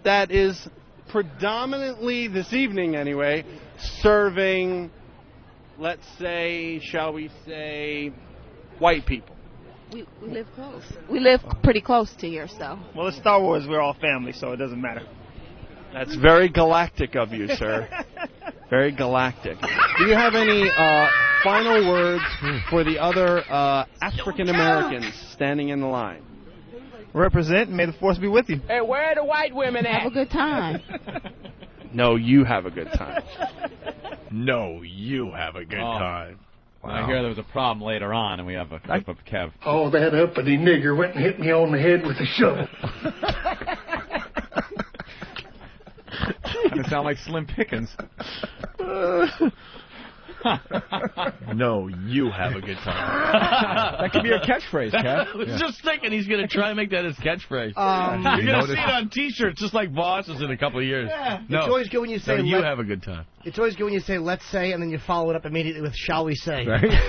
That is predominantly this evening, anyway, serving, let's say, shall we say, white people. We live close. We live pretty close to here, so. Well, it's Star Wars. We're all family, so it doesn't matter. That's very galactic of you, sir. Very galactic. Do you have any final words for the other African Americans standing in the line? Represent, and may the force be with you. Hey, where are the white women at? Have a good time. No, you have a good time. No, you have a good time. Wow. I hear there was a problem later on, and we have a clip of Kev. Oh, that uppity nigger went and hit me on the head with a shovel. Kind of sound like Slim Pickens. No, you have a good time. That could be your catchphrase, Kev. I was just thinking he's going to try and make that his catchphrase. You You're going to see it on T-shirts just like bosses in a couple of years. Yeah. No. It's always good when you say, No, you have a good time. It's always good when you say, let's say, and then you follow it up immediately with, shall we say.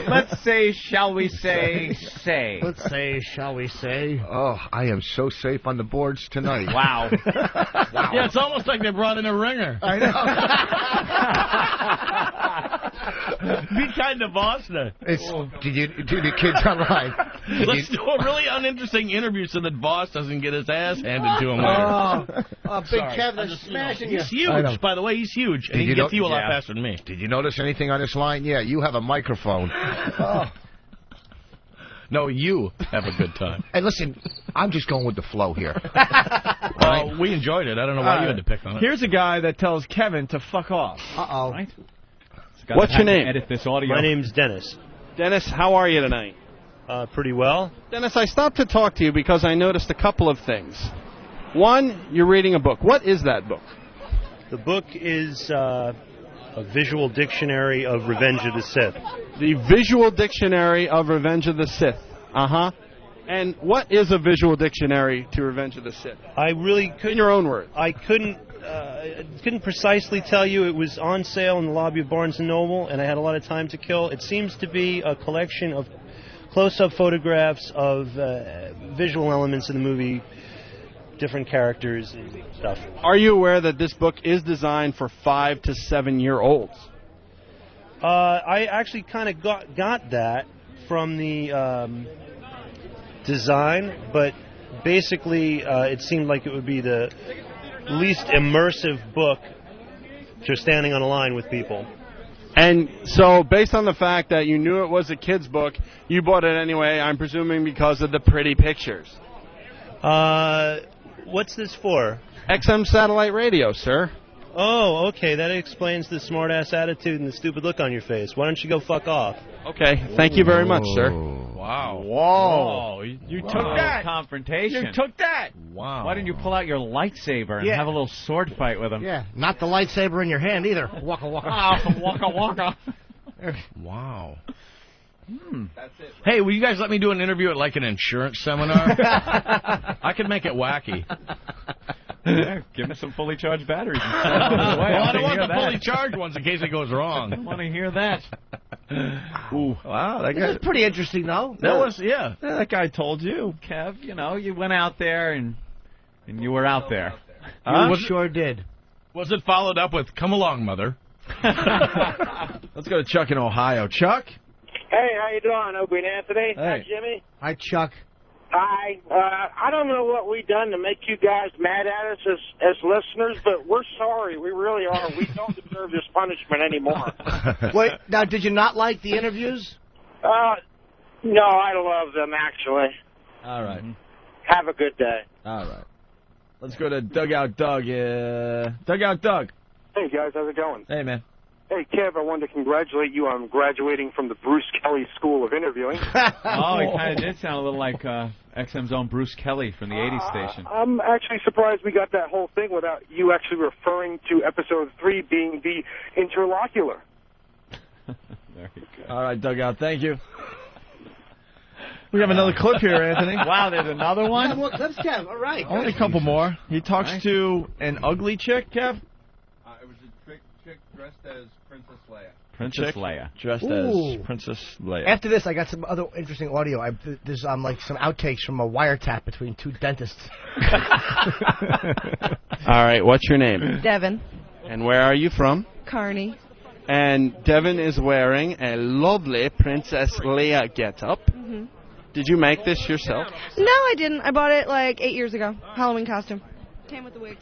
Let's say, shall we say, say. Let's say, shall we say. Oh, I am so safe on the boards tonight. Wow. Yeah, it's almost like they brought in a ringer. I know. Be kind to Boston. Did the kids online? Let's do a really uninteresting interview so that Boss doesn't get his ass handed to him later. Big Kev, they're smashing you. He's huge, by the way. He's huge, and he can get to you a lot faster than me. Did you notice anything on this line? Yeah, you have a microphone. No, you have a good time. Hey, listen, I'm just going with the flow here. Well, we enjoyed it. I don't know why you had to pick on it. Here's a guy that tells Kevin to fuck off. Uh-oh. Right? What's your name? Edit this audio. My name's Dennis. Dennis, how are you tonight? Pretty well. Dennis, I stopped to talk to you because I noticed a couple of things. One, you're reading a book. What is that book? The book is a visual dictionary of Revenge of the Sith. The Visual Dictionary of Revenge of the Sith. Uh-huh. And what is a visual dictionary to Revenge of the Sith? I really couldn't... In your own words. I couldn't precisely tell you. It was on sale in the lobby of Barnes & Noble, and I had a lot of time to kill. It seems to be a collection of close-up photographs of visual elements in the movie, different characters and stuff. Are you aware that this book is designed for 5 to 7-year-olds? I actually kind of got that from the design, but basically it seemed like it would be the least immersive book for standing on a line with people. And so, based on the fact that you knew it was a kid's book, you bought it anyway, I'm presuming because of the pretty pictures. What's this for? XM satellite radio, sir. Oh, okay, that explains the smart-ass attitude and the stupid look on your face. Why don't you go fuck off? Okay, thank you very much, sir. Wow. Whoa. You took that. Confrontation. You took that. Wow. Why didn't you pull out your lightsaber and have a little sword fight with him? Yeah, not the lightsaber in your hand either. Waka waka. Waka waka. Wow. That's it. Hey, will you guys let me do an interview at like an insurance seminar? I could make it wacky. Yeah, give me some fully charged batteries. I don't want the fully charged ones in case it goes wrong. I want to hear that. Ooh. Wow, that This guy. is pretty interesting, though. That was, yeah. That guy told you. Kev, you went out there and you were out there. You sure did. Was it followed up with, come along, mother? Let's go to Chuck in Ohio. Chuck? Hey, how you doing, Opie and Anthony? Hey. Hi, Jimmy. Hi, Chuck. Hi. I don't know what we done to make you guys mad at us as listeners, but we're sorry. We really are. We don't deserve this punishment anymore. Wait, now, did you not like the interviews? No, I love them, actually. All right. Have a good day. All right. Let's go to Dugout Doug. Dugout Doug. Hey, guys. How's it going? Hey, man. Hey, Kev, I wanted to congratulate you on graduating from the Bruce Kelly School of Interviewing. Oh, he kind of did sound a little like XM's own Bruce Kelly from the 80s station. I'm actually surprised we got that whole thing without you actually referring to Episode 3 being the interlocular. Very good. All right, Dugout, thank you. We have another clip here, Anthony. Wow, there's another one? Yeah, more clips, Kev. All right. Only a couple more. He talks to an ugly chick, Kev? It was a chick dressed as Princess Leia. Princess Leia. Dressed Ooh. as Princess Leia. After this, I got some other interesting audio. There's like some outtakes from a wiretap between two dentists. All right, what's your name? Devin. And where are you from? Kearney. And Devin is wearing a lovely Princess Leia getup. Mm-hmm. Did you make this yourself? No, I didn't. I bought it like 8 years ago. Halloween costume. Came with the wig.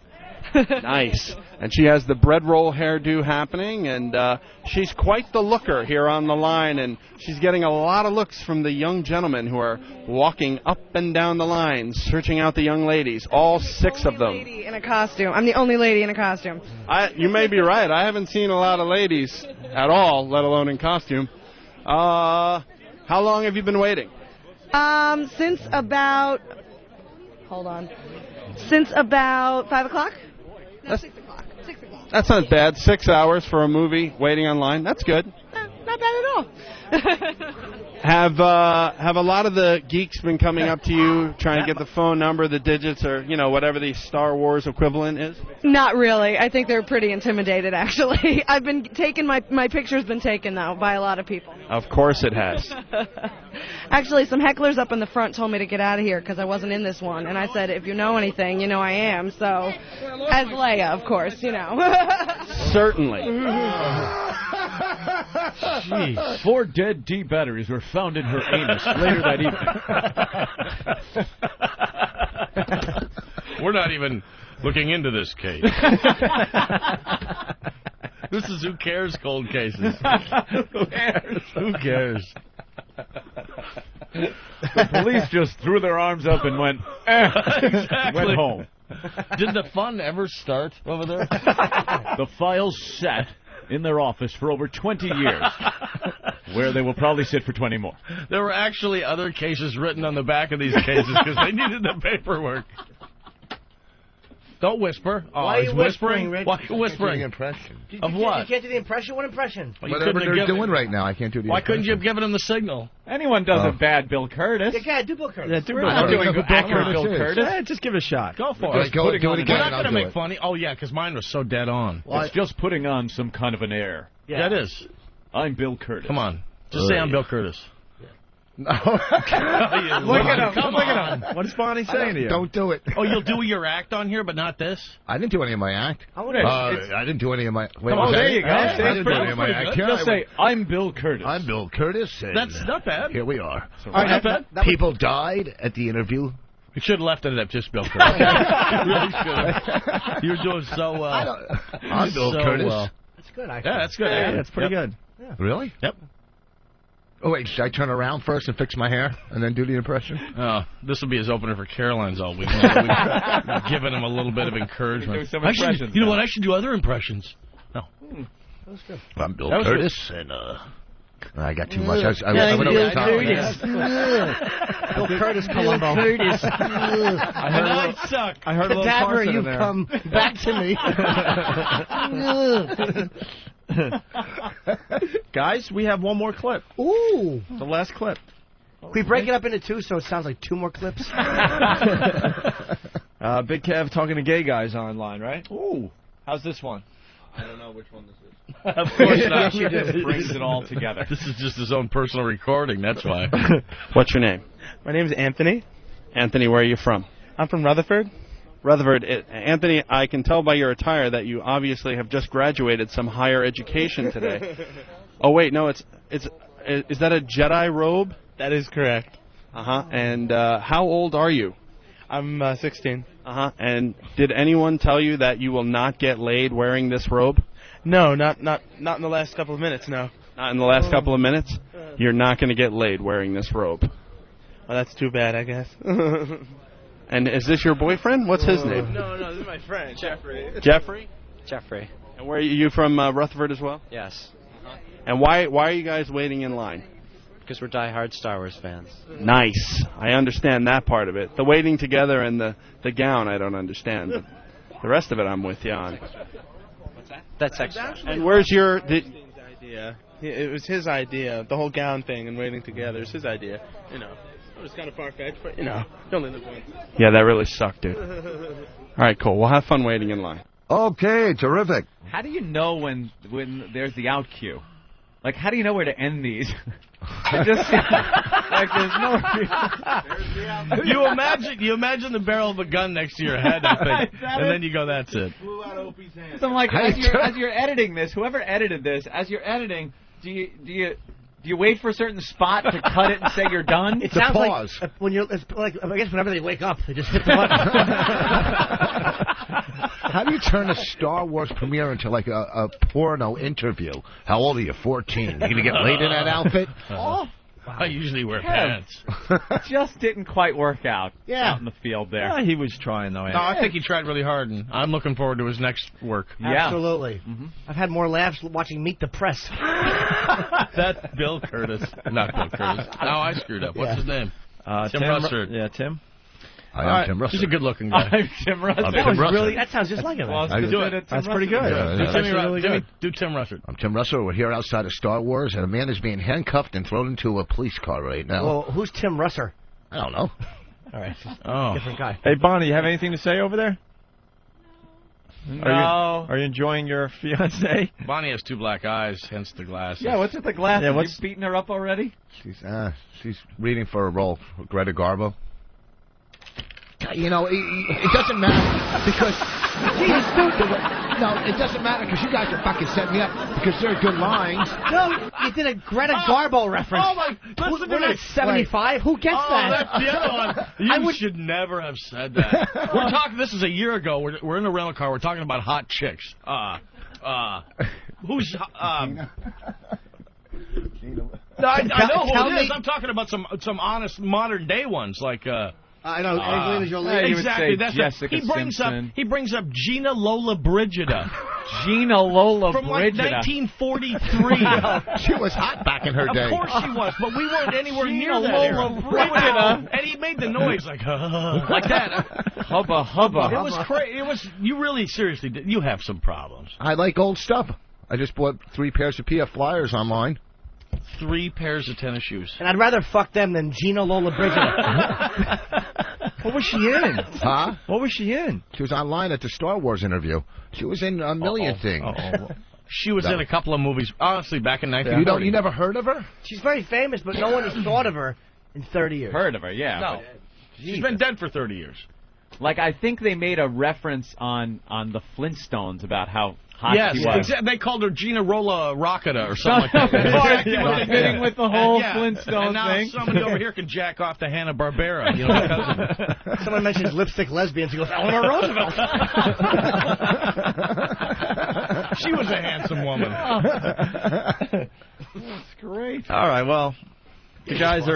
Nice. And she has the bread roll hairdo happening, and she's quite the looker here on the line, and she's getting a lot of looks from the young gentlemen who are walking up and down the line, searching out the young ladies, all 6 of them. Lady in a costume. I'm the only lady in a costume. You may be right. I haven't seen a lot of ladies at all, let alone in costume. How long have you been waiting? Since about... Hold on. Since about 5 o'clock? No, 6 o'clock. 6 o'clock. That's not bad. 6 hours for a movie waiting online. That's good. Not bad at all. Have a lot of the geeks been coming up to you trying to get the phone number, the digits, or whatever the Star Wars equivalent is? Not really. I think they're pretty intimidated, actually. I've been taken. My picture's been taken though by a lot of people. Of course it has. Actually, some hecklers up in the front told me to get out of here because I wasn't in this one, and I said, if you know anything, you know I am. So, as Leia, of course, Certainly. Jeez. 4 dead D batteries were found in her anus later that evening. We're not even looking into this case. This is Who Cares Cold Cases. Who cares? Who cares? The police just threw their arms up and went, Exactly. went home. Did the fun ever start over there? The files sat in their office for over 20 years, where they will probably sit for 20 more. There were actually other cases written on the back of these cases because they needed the paperwork. Don't whisper. Oh, Why are he's you whispering, Rich? Why are you whispering? Impression. Of what? You can't do the impression? What impression? Well, you Whatever couldn't have they're given- doing right now, I can't do the Why impression. couldn't you have given him the signal? Anyone does a bad Bill Curtis. Yeah, do Bill Curtis. Yeah, do We're Bill not Curtis. doing Bill accurate Curtis Bill is. Curtis. Yeah, just give it a shot. Go for Just it. do it We're again not and I'll going to do make it. funny. Oh, yeah, because mine was so dead on. It's just putting on some kind of an air. Yeah, it is. I'm Bill Curtis. Come on. Just say I'm Bill Curtis. Look at him. Come Look on. at him. What is Bonnie saying to you? Don't do it. Oh, you'll do your act on here, but not this? I didn't do any of my act. I didn't do any of my... Wait, Come was on, that there it? you go. I See, didn't do it's any of my pretty act. good. Just say, I'm Bill Curtis. I'm Bill Curtis. And That's not bad. here we are. So All right, not bad. People died at the interview. You should have left it at just Bill Curtis. You really should have. You're doing so well. I'm Bill So Curtis. well. That's good. Yeah, that's good. Yeah, that's pretty good. Really? Yep. Oh, wait, should I turn around first and fix my hair and then do the impression? Oh, this will be his opener for Caroline's all week. We've given him a little bit of encouragement. Some I should, impressions you know now. what? I should do other impressions. No. I'm Bill That was Curtis, and I got too much. I went over the top. Bill Curtis, Columbo. Curtis. I suck. I heard a little Cadaver, Carson you in there. come back to me. Guys, we have one more clip. Ooh. The last clip. Can we break it up into 2 so it sounds like 2 more clips? Big Kev talking to gay guys online, right? Ooh. How's this one? I don't know which one this is. Of course not. Yes, you do. Brings it all together. This is just his own personal recording, that's why. What's your name? My name is Anthony. Anthony, where are you from? I'm from Rutherford. Rutherford. Anthony, I can tell by your attire that you obviously have just graduated some higher education today. Oh, wait, no, is that a Jedi robe? That is correct. Uh-huh. And how old are you? I'm 16. Uh-huh. And did anyone tell you that you will not get laid wearing this robe? No, not in the last couple of minutes, no. Not in the last couple of minutes? You're not going to get laid wearing this robe. Well, that's too bad, I guess. And is this your boyfriend? What's his name? No, this is my friend, Jeffrey. Jeffrey? Jeffrey. And where are you from, Rutherford as well? Yes. And why are you guys waiting in line? Because we're diehard Star Wars fans. Nice. I understand that part of it. The waiting together and the gown I don't understand. But the rest of it I'm with you on. That's extra. And where's your... idea. It was his idea. The whole gown thing and waiting together is his idea. It was kind of far-fetched, but, you only live once. Yeah, that really sucked, dude. All right, cool. We'll have fun waiting in line. Okay, terrific. How do you know when there's the out cue? Like, how do you know where to end these? It just seems like there's no. You imagine the barrel of a gun next to your head, I think, and then you go, "That's it." Flew out of Opie's hand. So I'm like, as you're editing this, whoever edited this, as you're editing, do you wait for a certain spot to cut it and say you're done? It sounds like when it's like I guess whenever they wake up, they just hit the button. How do you turn a Star Wars premiere into like a porno interview? How old are you? 14. You gonna get laid in that outfit? I usually wear pants. Just didn't quite work out out in the field there. Yeah, he was trying, though. No, I think he tried really hard, and I'm looking forward to his next work. Absolutely. Mm-hmm. I've had more laughs watching Meet the Press. That's Bill Curtis. Not Bill Curtis. No, I screwed up. What's his name? Tim Russert. Yeah, Tim. I'm Tim Russert. He's a good-looking guy. I'm Tim Russert. That sounds just like him. That's pretty good. Do Tim Russert. I'm Tim Russert. We're here outside of Star Wars, and a man is being handcuffed and thrown into a police car right now. Well, who's Tim Russert? I don't know. All right. Different guy. Hey, Bonnie, you have anything to say over there? No. Are you enjoying your fiancée? Bonnie has two black eyes, hence the glasses. Yeah, what's with the glasses? Yeah, you beating her up already? She's reading for a role for Greta Garbo. It doesn't matter because it doesn't matter because you guys are fucking setting me up because they're good lines. No, you did a Greta Garbo reference. Oh my! We're not 75. Who gets that? That's the other one. You should never have said that. We're talking. This is a year ago. We're in a rental car. We're talking about hot chicks. Who's? No, I know who it is. I'm talking about some honest modern day ones like. I know. Angelina Jolie. Exactly. That's Jessica Simpson. He brings up Gina Lola Brigida. Gina Lola from Brigida. Like 1943. She was hot back in her day. Of course she was, but we weren't anywhere near that Lola Brigida. And he made the noise like that. Hubba hubba. It was crazy. You really seriously did. You have some problems. I like old stuff. I just bought 3 pairs of PF Flyers online. 3 pairs of tennis shoes. And I'd rather fuck them than Gina Lola Brigida. What was she in? Huh? What was she in? She was online at the Star Wars interview. She was in a million things. She was in a couple of movies. Honestly, back in 1940. You never heard of her? She's very famous, but no one has thought of her in 30 years. Heard of her, yeah. No. She's been dead for 30 years. Like, I think they made a reference on the Flintstones about how hot she was. Yes, they called her Gina Rolla Rocketa or something like that. Exactly what they did with the whole Flintstone and now thing. Somebody over here can jack off to Hanna-Barbera. You know, my cousin. Someone mentions lipstick lesbians. He goes, Eleanor Roosevelt. She was a handsome woman. That's great. All right, well. The guys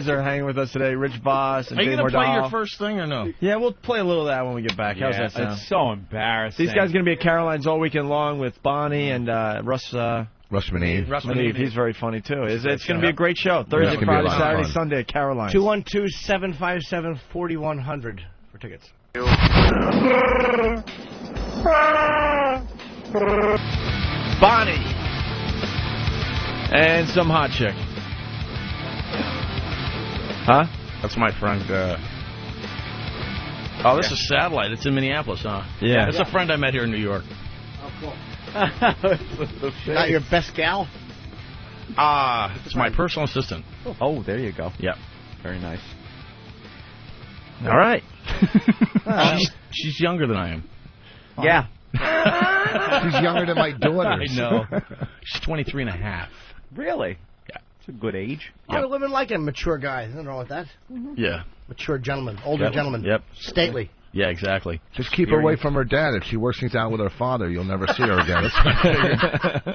are hanging with us today. Rich Voss and Are you Dave going to play Mordal. your first thing or no? Yeah, we'll play a little of that when we get back. How's that sound? It's so embarrassing. These guys are going to be at Caroline's all weekend long with Bonnie and Russ Maneve. Russ Maneve. He's very funny, too. It's going to be a great show. Thursday, Friday, Saturday, Sunday at Caroline's. 212-757-4100 for tickets. Bonnie. And some hot chick. Huh? That's my friend. Oh, this is Satellite. It's in Minneapolis, huh? Yeah. It's a friend I met here in New York. Oh, cool. Not your best gal? It's my personal assistant. Oh, there you go. Yep. Very nice. All right. She's younger than I am. Yeah. She's younger than my daughters. I know. She's 23 and a half. Really? Yeah. It's a good age. Yep. Women like a mature guy. Nothing wrong with that. Yeah. Mature gentleman. Older gentleman. Yep. Stately. Yeah, exactly. Just keep her away from her dad. If she works things out with her father, you'll never see her again.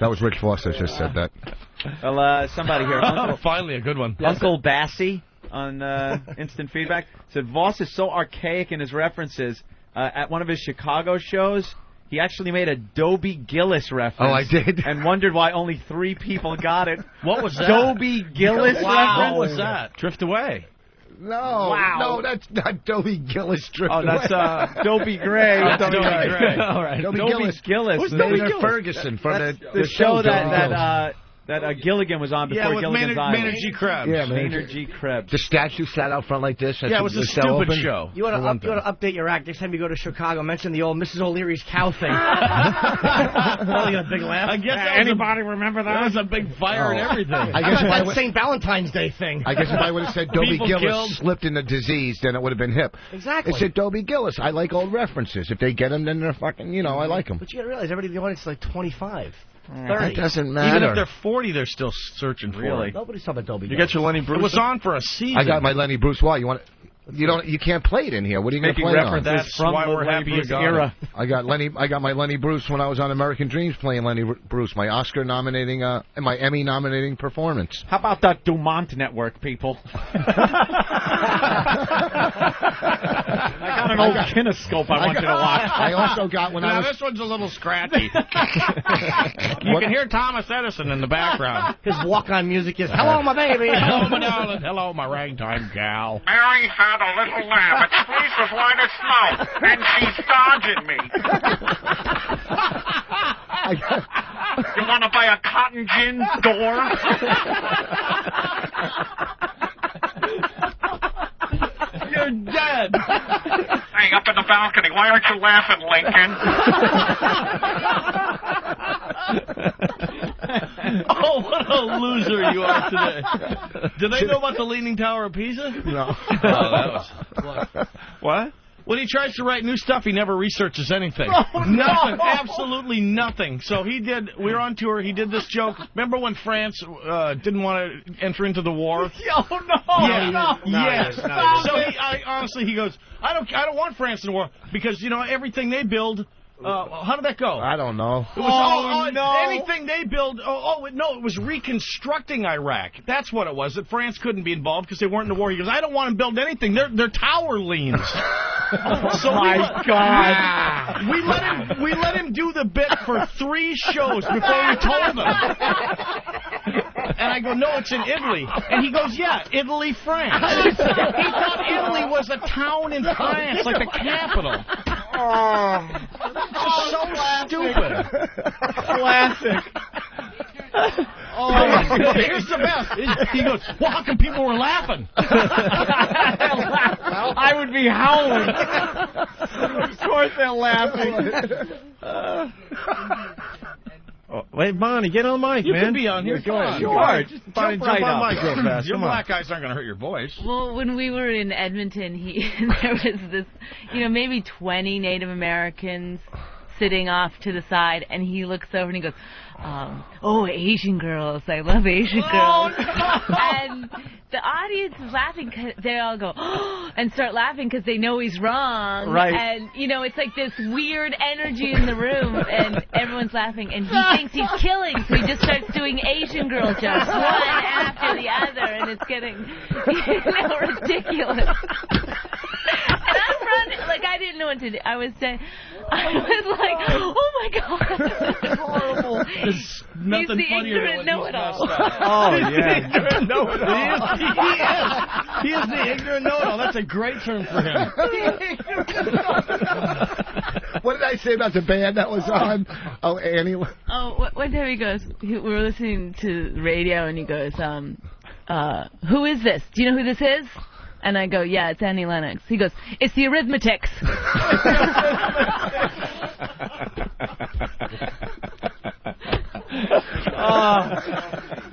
That was Rich Voss that just said that. Well, somebody here. Finally, a good one. Uncle Bassie on Instant Feedback said Voss is so archaic in his references. At one of his Chicago shows, he actually made a Dobie Gillis reference. Oh, I did? And wondered why only 3 people got it. What was that? Dobie Gillis Wow. reference? What was that? Drift Away. No, that's not Dobie Gillis. Oh, that's Dobie Gray. Dobie Gray. All right. Dobie Gillis. Who's Dobie Gillis? Ferguson from the show that that Gilligan was on before with Gilligan's Island. Maynard G. Krebs. Yeah, Maynard G. Krebs. The statue sat out front like this. Yeah, it was a stupid show. You want to update your act next time you go to Chicago? Mention the old Mrs. O'Leary's cow thing. You got a big laugh. I guess anybody remember that? That was a big fire and everything. I guess if that St. Valentine's Day thing. I guess if I would have said Dobie People Gillis killed. slipped in the disease, then it would have been hip. Exactly. It said Dobie Gillis. I like old references. If they get them, then they're fucking, I like them. But you got to realize everybody in the audience is like 25. 30. That doesn't matter. Even if they're 40, they're still searching for it. Nobody's talking about Dobie You got your Lenny Bruce? It was on for a season. I got my Lenny Bruce Wall. You can't play it in here. What are you going to play on? That's from why the we're happy Bruce you got era. I got my Lenny Bruce when I was on American Dreams playing Lenny Bruce, my Oscar nominating and my Emmy nominating performance. How about that Dumont Network, people? I got an old kinescope I want you to watch. I also got Now, this one's a little scratchy. You can hear Thomas Edison in the background. His walk-on music is, hello, my baby. Hello, my darling. Hello, my ragtime gal. Mary had a little lamb. Its fleece was white as snow, and she's dodging me. You want to buy a cotton gin door? You're dead. Hey, up in the balcony. Why aren't you laughing, Lincoln? Oh, what a loser you are today. Do they know about the Leaning Tower of Pisa? No. Oh, that was... What? When he tries to write new stuff, he never researches anything. Nothing. Absolutely nothing. So we were on tour, he did this joke. Remember when France didn't want to enter into the war? Oh, no. Yeah. Yes. No. So honestly, he goes, I don't want France in the war because, everything they build... how did that go? I don't know. It was, no. Anything they build... No, it was reconstructing Iraq. That's what it was, that France couldn't be involved because they weren't in the war. He goes, I don't want to build anything. They're tower leans. So God. We let him do the bit for 3 shows before we told him. And I go, no, it's in Italy. And he goes, yeah, Italy, France. He thought Italy was a town in France, like the capital. Just so stupid. Classic. Here's the best. He goes, well, how come people were laughing? I would be howling. Of course they're laughing. Wait, Bonnie, get on the mic, You man. can be on here. Sure. Just Bonnie, jump right jump on up. mic real fast. Your Come on. black eyes aren't going to hurt your voice. Well, when we were in Edmonton, there was this, maybe 20 Native Americans sitting off to the side, and he looks over and he goes, Asian girls. I love Asian girls. And the audience is laughing. They all go, and start laughing because they know he's wrong. Right. And, it's like this weird energy in the room, and everyone's laughing. And he thinks he's killing, so he just starts doing Asian girl jokes, one after the other, and it's getting, ridiculous. And I'm running, I didn't know what to do. I was like, oh my God, this is horrible. There's nothing He's the funnier than ignorant what he's know-it-all. messed up. Oh, yeah. The ignorant know-it-all. He is the ignorant know-it-all. That's a great term for him. What did I say about the band that was on? Oh, Annie. Oh, one time he goes, we were listening to the radio, and he goes, who is this? Do you know who this is? And I go, yeah, it's Annie Lennox. He goes, it's the Arithmetics.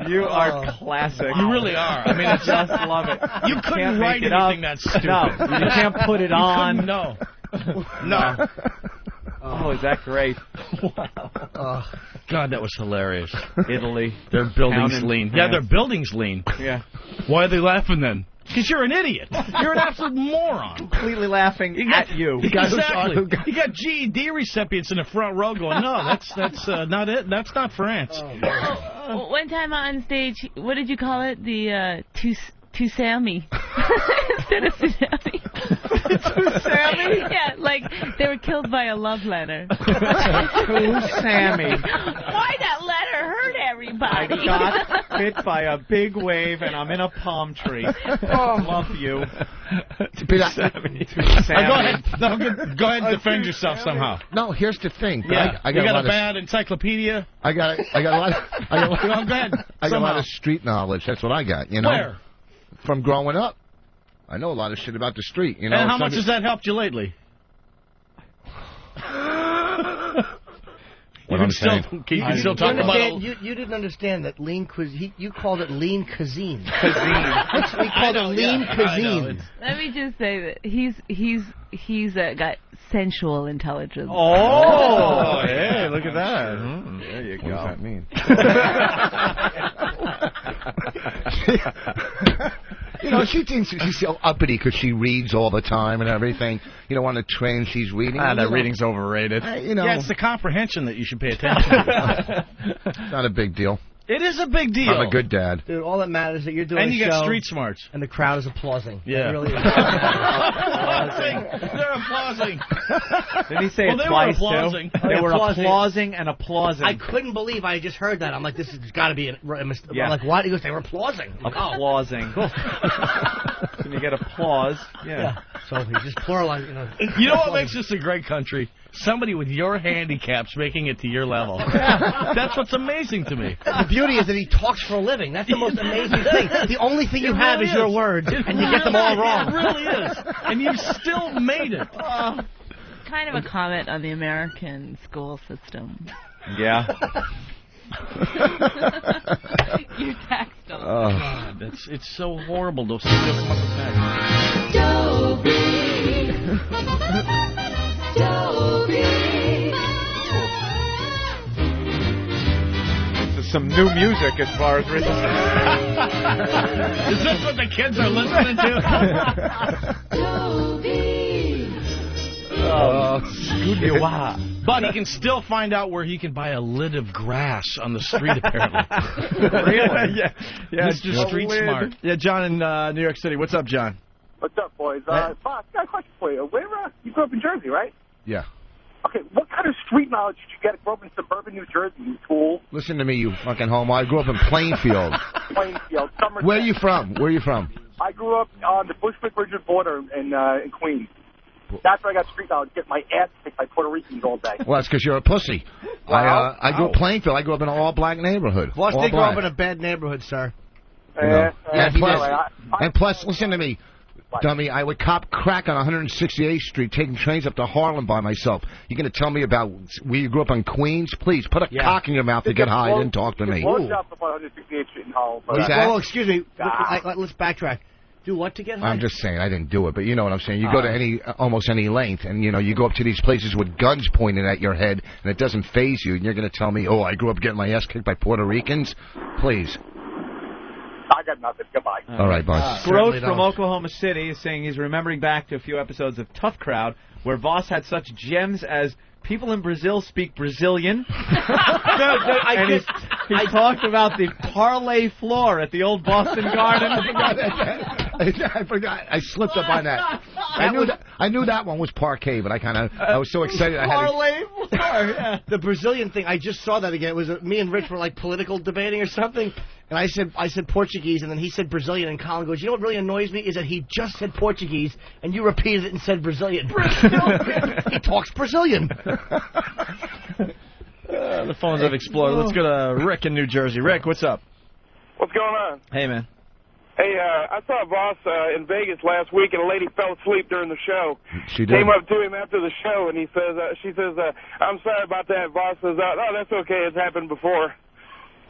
You are classic. You really are. I mean, I just love it. You couldn't write anything that stupid. No, you can't put it on. No. Oh, is that great? God, that was hilarious. Italy. Their buildings Down in lean. France. Yeah, their buildings lean. Yeah. Why are they laughing then? Because you're an idiot. You're an absolute moron. Completely laughing at you. Exactly. You got GED recipients in the front row going, no, that's not it. That's not France. One time on stage, what did you call it? The two to Sammy instead of Tsunami. To Sammy? Yeah, like they were killed by a love letter. To Sammy. Why that letter hurt everybody? I got hit by a big wave and I'm in a palm tree. Love you. Sammy. Go ahead. No, go ahead and defend yourself somehow. No, here's the thing. Yeah. I you got a a bad encyclopedia? I got a lot of... Go ahead. I got a lot of street knowledge. That's what I got, you know? Where? From growing up. I know a lot of shit about the street, you know? And how much has that helped you lately? What I'm saying. You can still talk about it. You didn't understand that lean cuisine. You called it lean cuisine. Cuisine. We called it lean cuisine. Let me just say that he's got sensual intelligence. Oh, hey, look at that. There you go. What does that mean? You know, she thinks she's so uppity because she reads all the time and everything. You know, on the train she's reading. That reading's overrated. You know, yeah, it's the comprehension that you should pay attention to. Not a big deal. It is a big deal. I'm a good dad. Dude, all that matters is that you're doing and you a show, got street smarts. And the crowd is applauding. Yeah. It really is. They're applauding. Did he say well, it they twice, were applauding. too? They were applauding and applauding. I couldn't believe I just heard that. I'm like, this has got to be a mistake. Yeah. I'm like, what? He goes, they were applauding. I'm like, applauding. Can you get applause? Yeah. So he just pluralized, you know. You know what makes this a great country? Somebody with your handicaps making it to your level. That's what's amazing to me. The beauty is that he talks for a living. That's the most amazing thing. The only thing you have is your words, and you get them all wrong. It really is. And you've still made it. Kind of a comment on the American school system. Yeah. You taxed them. Oh, God, it's so horrible. Those stiff motherfuckers. This is some new music as far as Richard. Is this what the kids are listening to? But he can still find out where he can buy a lid of grass on the street, apparently. Really? Yeah. Mr. Street Smart. Yeah, John in New York City. What's up, John? What's up, boys? Boss, I got a question for you. You grew up in Jersey, right? Yeah. Okay, what kind of street knowledge did you get growing up in suburban New Jersey, you tool? Listen to me, you fucking homo. I grew up in Plainfield. Plainfield, Somerset. Where are you from? I grew up on the Bushwick-Ridgewood border in Queens. That's where I got street knowledge, get my ass kicked by Puerto Ricans all day. Well, that's because you're a pussy. Wow. I grew up in Plainfield. I grew up in an all-black neighborhood. Boss did grow up in a bad neighborhood, sir. And plus, listen to me, dummy, I would cop crack on 168th Street, taking trains up to Harlem by myself. You're going to tell me about where you grew up in Queens? Please, put a cock in your mouth to get high and talk to me. Close up on 168th Street in Harlem. Oh, excuse me. Let's backtrack. Do what to get high? I'm just saying, I didn't do it, but you know what I'm saying. You go to almost any length, and you go up to these places with guns pointed at your head, and it doesn't faze you, and you're going to tell me, oh, I grew up getting my ass kicked by Puerto Ricans? Please. I got nothing. Goodbye. All right, boss. Gross from Oklahoma City is saying he's remembering back to a few episodes of Tough Crowd where Voss had such gems as people in Brazil speak Brazilian. And he talked about the parlay floor at the old Boston Garden. I forgot. I slipped up on that. I knew that one was parquet, but I was so excited. Parlay floor. Yeah. The Brazilian thing. I just saw that again. It was me and Rich were like political debating or something, and I said Portuguese, and then he said Brazilian, and Colin goes, you know what really annoys me is that he just said Portuguese, and you repeated it and said Brazilian. He talks Brazilian. The phones have exploded. Let's go to Rick in New Jersey. Rick, what's up? What's going on? Hey, man. Hey, I saw Voss in Vegas last week, and a lady fell asleep during the show. She did. Came up to him after the show, and she says, I'm sorry about that. Voss says, oh, that's okay. It's happened before.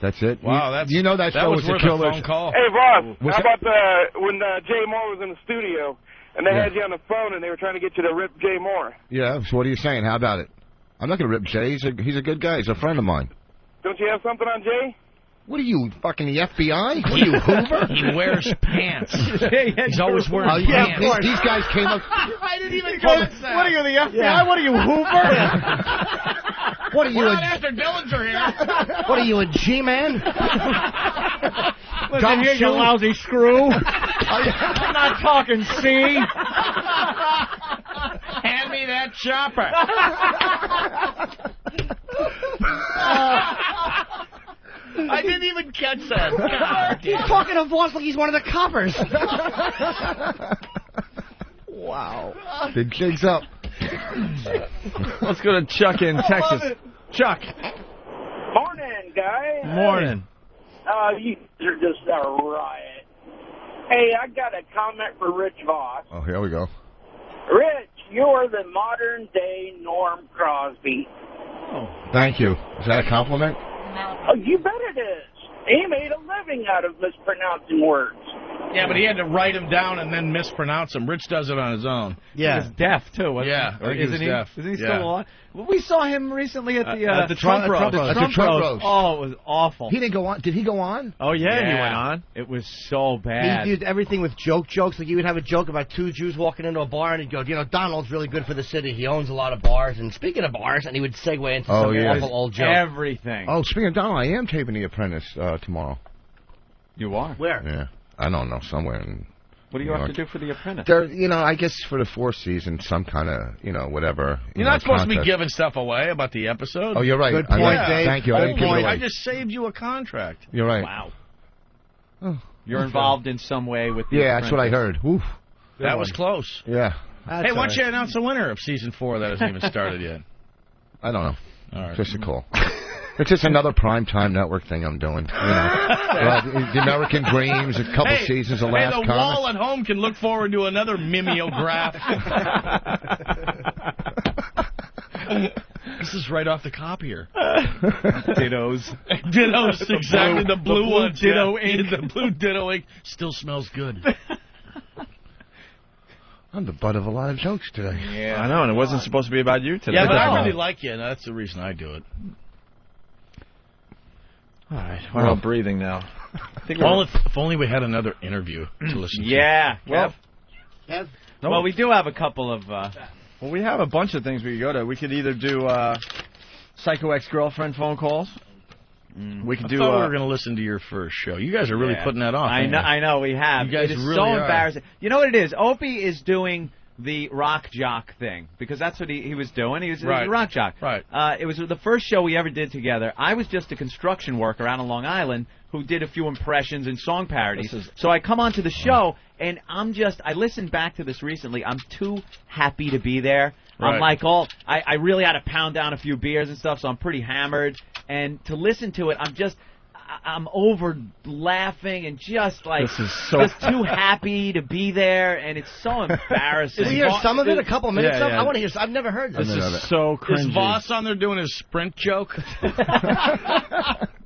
That's it. Wow, that show was a killer. Phone call. Hey, Voss, how about when Jay Moore was in the studio, and they had you on the phone, and they were trying to get you to rip Jay Moore? Yeah, so what are you saying? How about it? I'm not going to rip Jay. He's a good guy. He's a friend of mine. Don't you have something on Jay? What are you, fucking the FBI? What are you, Hoover? He wears pants. He's always wearing pants. These guys came up. I didn't even get that. What are you, the FBI? Yeah. What are you, Hoover? What are you? We're not after Dillinger here. What are you, a G-man? Listen here, you lousy screw. I'm not talking, see? Hand me that chopper. I didn't even catch that. God, He's talking to Voss like he's one of the coppers. Wow. Big jigs up. Let's go to Chuck in Texas. Chuck. Morning, guys. Morning. You're just a riot. Hey, I got a comment for Rich Voss. Oh, here we go. Rich, you're the modern-day Norm Crosby. Oh. Thank you. Is that a compliment? Oh, you bet it is. He made a living out of mispronouncing words. Yeah, but he had to write them down and then mispronounce them. Rich does it on his own. Yeah. He was deaf, too, wasn't yeah, he? Or isn't he? Deaf. Is he still alive? Well, we saw him recently at the Trump roast. At the Trump roast. Oh, it was awful. He didn't go on. Did he go on? Oh, yeah, he went on. It was so bad. He did everything with jokes. Like, he would have a joke about two Jews walking into a bar, and he'd go, Donald's really good for the city. He owns a lot of bars. And speaking of bars, and he would segue into some awful old joke. Everything. Oh, speaking of Donald, I am taping The Apprentice tomorrow. You are? Where? Yeah. I don't know, somewhere in What do you have to do for The Apprentice? There, I guess for the 4th season, some kind of, whatever. You're not supposed to be giving stuff away about the episode. Oh, you're right. Good point, Dave. Thank you. I didn't give it away. I just saved you a contract. You're right. Wow. Oh, You're involved in some way with The Apprentice. That's what I heard. Oof. That was close. Yeah. Hey, why don't you announce the winner of season 4 that hasn't even started yet? I don't know. All right. Just a call. It's just another primetime network thing I'm doing. The American Dreams, a couple seasons of Last the wall at home can look forward to another mimeograph. This is right off the copier. Dittos. Dittos, exactly. The blue one. Ditto ink. The blue ditto ink still smells good. I'm the butt of a lot of jokes today. Yeah, I know, and it wasn't supposed to be about you today. Yeah, but I really like you, and that's the reason I do it. All right, what about breathing now? If only we had another interview to listen to. Yeah. Well, Kev? Well, we do have a couple of... Well, we have a bunch of things we could go to. We could either do Psycho Ex-Girlfriend phone calls. We could do. I thought we were going to listen to your first show. You guys are really putting that off. I know we have. You guys it is really so are. embarrassing. You know what it is? Opie is doing the rock jock thing because that's what he was doing. He was a rock jock. Right. It was the first show we ever did together. I was just a construction worker out on Long Island who did a few impressions and song parodies. So I come onto the show and I listened back to this recently. I'm too happy to be there. Right. I'm like, I really had to pound down a few beers and stuff, so I'm pretty hammered. And to listen to it, I'm over laughing and just like just too happy to be there, and it's so embarrassing. Did we hear some of it? A couple minutes of? I want to hear. I've never heard this. This is so cringy. Is Voss on there doing his Sprint joke?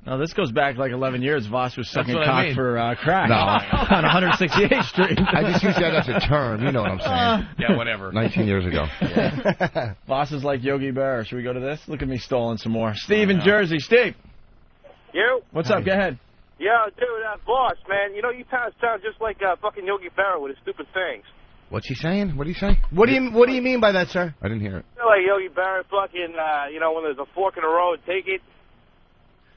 No, this goes back like 11 years. Voss was sucking what cock I mean. for crack on 168th Street. I just use that as a term. You know what I'm saying? Yeah, whatever. 19 years ago. Voss is like Yogi Berra. Should we go to this? Look at me stalling some more. Steve in Jersey. Steve. You? What's up? Go ahead. Yeah, dude, Boss, man. You kind of sound just like fucking Yogi Berra with his stupid things. What's he saying? What did he say? What do you mean by that, sir? I didn't hear it. You know, like Yogi Berra fucking, when there's a fork in the road, take it.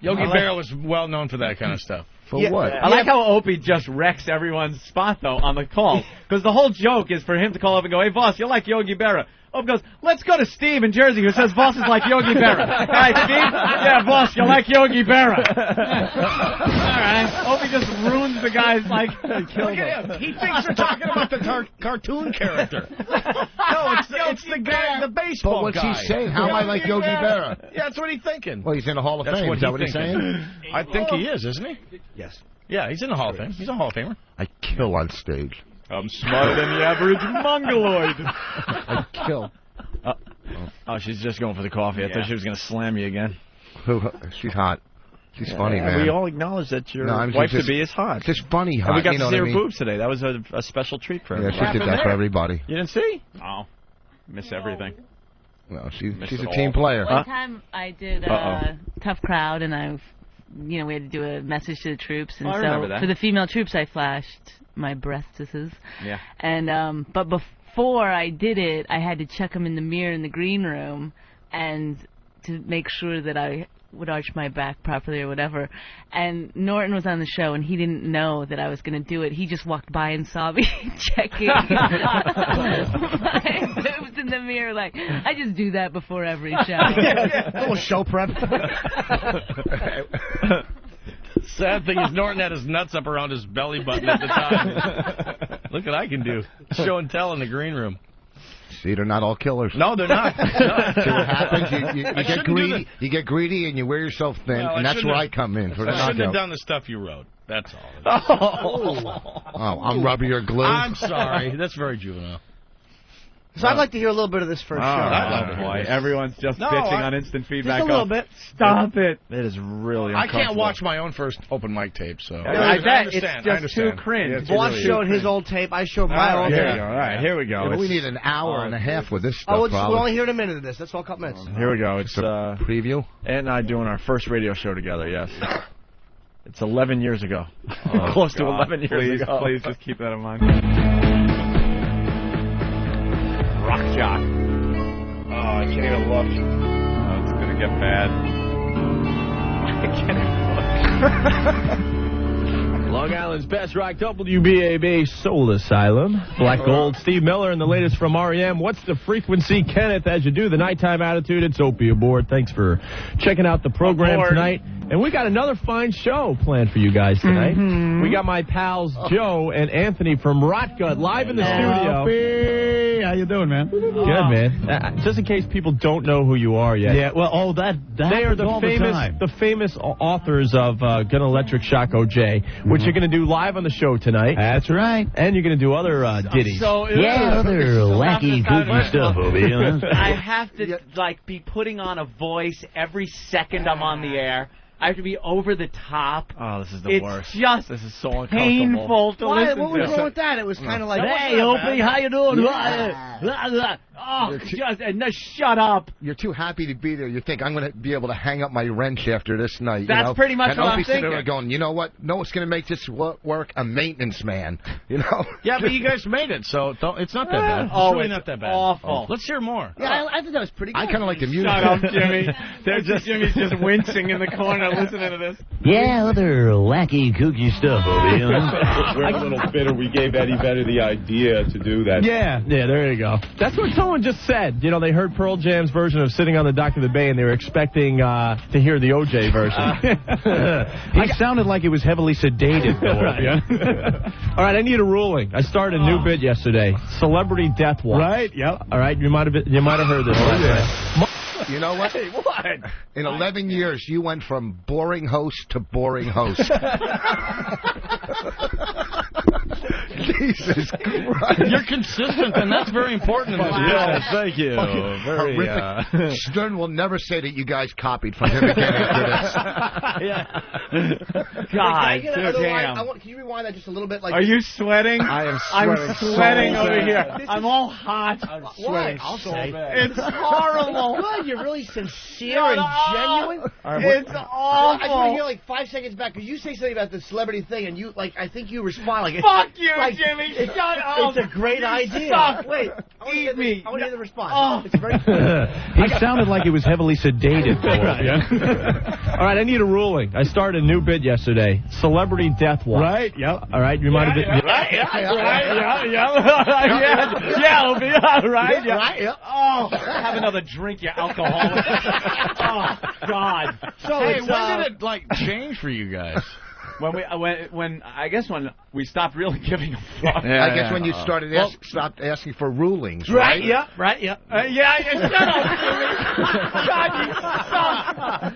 Yogi Berra was well known for that kind of stuff. For what? I like how Opie just wrecks everyone's spot, though, on the call. Because the whole joke is for him to call up and go, hey, Voss, you're like Yogi Berra. Opie goes, let's go to Steve in Jersey, who says Voss is like Yogi Berra. All right, Steve? Yeah, Voss, you're like Yogi Berra. All right. Opie just ruins the guy's, like, Look at him. He thinks you're talking about the cartoon character. No, it's the guy, the baseball But what's guy. he saying? How am I like Yogi Berra? Yeah, that's what he's thinking. Well, he's in the Hall of That's Fame. what Is that what he's thinking. saying? I think he is, isn't he? Yes. Yeah, he's in the Hall of Fame. He's a Hall of Famer. I kill on stage. I'm smarter than the average mongoloid. I kill. Oh, she's just going for the coffee. I thought she was going to slam you again. She's hot. She's funny, man. We all acknowledge that your wife-to-be is hot. Just funny hot. And we got you know to see her what I mean? boobs today. That was a special treat for her. Yeah, she did that for everybody. You didn't see? Oh, miss everything. No, she's a it team all. player. One time I did Tough Crowd, and we had to do a message to the troops, and I remember that. for the female troops, I flashed my breastises. Yeah. And but before I did it, I had to check them in the mirror in the green room, and to make sure that I would arch my back properly or whatever. And Norton was on the show, and he didn't know that I was going to do it. He just walked by and saw me checking. It was in the mirror, like, I just do that before every show. A little show prep. Sad thing is Norton had his nuts up around his belly button at the time. Look what I can do. Show and tell in the green room. See, they're not all killers. No, they're not. See what happens? You get greedy. You get greedy, and you wear yourself thin, Well, and that's where I come in for the I shouldn't have knockout. done the stuff you wrote. That's all. Oh, I'm rubber glue. I'm sorry. That's very juvenile. So I'd like to hear a little bit of this first show. Oh, boy. Everyone's just bitching on instant feedback. Just a little bit. Stop it. It is really I uncomfortable. can't watch my own first open mic tape, so... I bet understand. it's just too cringe. Boss showed his old tape. I showed my old Here we tape. go. All right, here we go. Yeah, but we need an hour and a half with this stuff. Oh, we'll probably. only hear a minute of this. That's all, a couple minutes. Here we go. It's a preview. Ed and I doing our first radio show together, yes. It's 11 years ago. Oh, Close to God. 11 years ago. Please just keep that in mind. Rock jock. Oh, I can't even look. Oh, it's going to get bad. I can't even look. Long Island's best rock, WBAB Soul Asylum. Black Gold, Steve Miller, and the latest from REM. What's the frequency, Kenneth? As you do the nighttime attitude, it's Opie aboard. Thanks for checking out the program tonight. And we got another fine show planned for you guys tonight. Mm-hmm. We got my pals Joe and Anthony from Rotgut live in the studio. Opie, how you doing, man? Good, man. Just in case people don't know who you are yet. Yeah, well, that they are happens the all famous, time. the famous authors of Gun Electric Shock OJ, which you're going to do live on the show tonight. That's right. And you're going to do other ditties. Other wacky, kooky stuff, Opie. I have to, like, be putting on a voice every second I'm on the air. I have to be over the top. Oh, this is the worst. It's just this is so uncomfortable. painful to Why? listen What was to. wrong with that? It was kind of like, Hey, Opie, how you doing? Oh, just shut up. You're too happy to be there. You think, I'm going to be able to hang up my wrench after this night. That's you know? pretty much and what I'm Opie's sitting there thinking. going, you know what? No one's going to make this work. A maintenance man. You know? Yeah, but you guys made it, so it's not that bad. It's Oh, really it's not that bad. awful. Let's hear more. Yeah, I think that was pretty good. I kind of like the music. Shut up, Jimmy. Jimmy's just wincing in the corner listening to this. Yeah, other wacky, kooky stuff, Opie. We're a little bitter. We gave Eddie Vedder the idea to do that. Yeah, there you go. That's what someone just said. You know, they heard Pearl Jam's version of Sitting on the Dock of the Bay, and they were expecting to hear the OJ version. He sounded like he was heavily sedated, though. All right, I need a ruling. I started a new bit yesterday. Celebrity Death Watch. Right, yep. All right, you might have heard this. You know what? Hey, what? In 11 years, you went from boring host to boring host. Jesus Christ. You're consistent, and that's very important in this Yeah, thank you. Very, horrific. Stern will never say that you guys copied from him again after this. God Can you rewind that just a little bit? Like, Are you sweating? I am I'm sweating so over bad. here. I'm all hot. Why? I'll say. It's horrible. Good. You're really sincere and genuine. It's I just want to awful. hear like 5 seconds back because you say something about the celebrity thing and you like I think you respond like Fuck you, like, Jimmy. Shut up. It's a great idea. Suck. Wait, Eat me. I want to hear the response. Oh. It's very. He sounded like he was heavily sedated, though. All right, I need a ruling. I started a new bit yesterday. Celebrity Death Watch. Right, yep. All right, you might have been. Have another drink, you alcoholic. Oh, God. So Hey, it's, when did it change for you guys? When I guess when we stopped really giving a fuck. I guess when you started stopped asking for rulings, right? Yeah. Right. Yeah. Shut up, God, you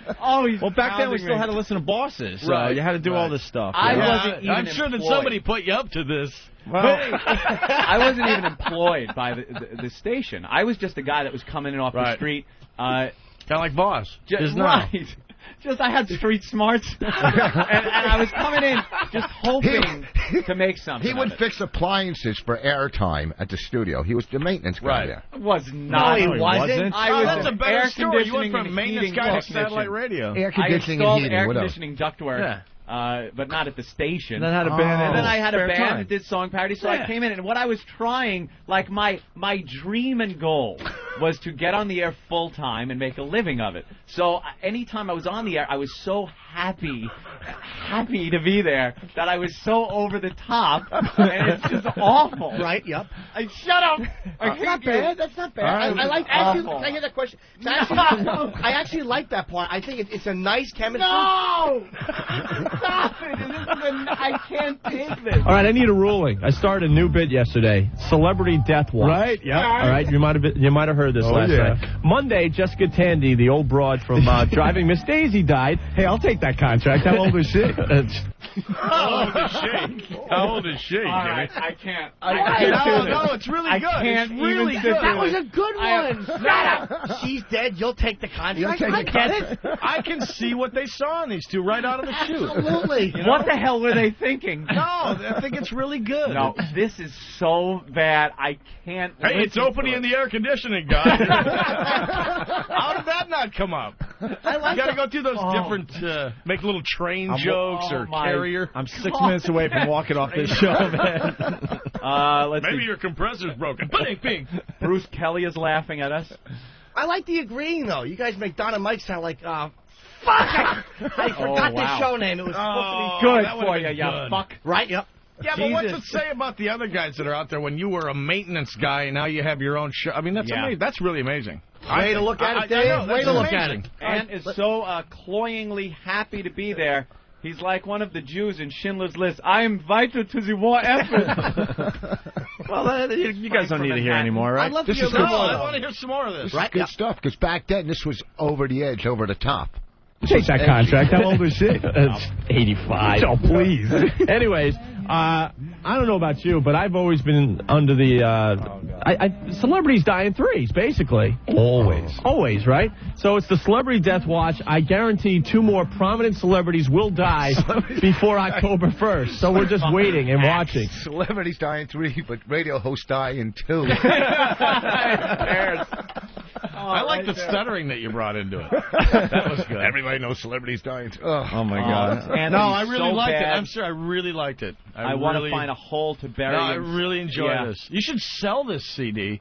suck. Always. Well, back then we still had to listen to bosses, so you had to do all this stuff. I wasn't even I'm sure that employed. somebody put you up to this. Well, I wasn't even employed by the station. I was just a guy that was coming in off the street. Kind of like Boss. Just right. Just I had street smarts, and I was coming in just hoping to make something. He would fix appliances for airtime at the studio. He was the maintenance guy there. Was not. No, he wasn't. I was that's a better air story. You went conditioning from and maintenance heating guy to technician. satellite radio. Air I conditioning installed and heating, air whatever. conditioning ductwork. But not at the station. Then had a band. And then I had a spare band time. that did song parodies, so I came in, and what I was trying, like my dream and goal was to get on the air full time and make a living of it. So anytime I was on the air, I was so happy to be there that I was so over the top, and it's just awful. Right? Yep. Shut up. That's not bad. That's not bad. I like. Actually, can I hear that question? I actually like that part. I think it's a nice chemistry. No! Stop it! I can't take this. All right, I need a ruling. I started a new bit yesterday. Celebrity Death Watch. Right, yeah. All right, you might have heard this last night. Monday, Jessica Tandy, the old broad from Driving Miss Daisy, died. Hey, I'll take that contract. How old is she? How old is she? How old is she, Jimmy? I can't. No, it's really good. Can't it's really good. That was a good one. Shut up. She's dead. You'll take the contract. I get it. I can see what they saw in these two right out of the chute. Absolutely. You know? What the hell were they thinking? No, I think it's really good. No, this is so bad. I can't. Hey, it's opening in the air conditioning, guys. How did that not come up? I like You got to go through those different, make little train jokes or carrier. I'm 6 minutes away from walking off this show, man. Maybe your compressor's broken. Bing, bing. Bruce Kelly is laughing at us. I like the agreeing, though. You guys make Don and Mike sound like, fuck! I forgot the show name. It was supposed to be good for you, you fuck. Right, yep. Yeah, but what's it say about the other guys that are out there when you were a maintenance guy and now you have your own show? I mean, that's amazing. That's really amazing. Way to look at it, Dave. Way to look at it. And is so cloyingly happy to be there. He's like one of the Jews in Schindler's List. I am vital to the war effort. Well, you guys don't need to hear anymore, right? I'd love to hear more. I want to hear some more of this. This is good stuff, because back then, this was over the edge, over the top. Take that contract. How old is she? 85. Oh, please. Anyways, I don't know about you, but I've always been under the... celebrities die in threes, basically. Always, right? So it's the Celebrity Death Watch. I guarantee 2 more prominent celebrities will die before October 1st. So we're just waiting and watching. Celebrities die in 3, but radio hosts die in 2. I like the stuttering that you brought into it. That was good. Everybody knows celebrities die in 2. Oh, my God. No, I really liked it. I'm sure I really liked it. I want to find a hole to bury I really enjoy this. You should sell this CD.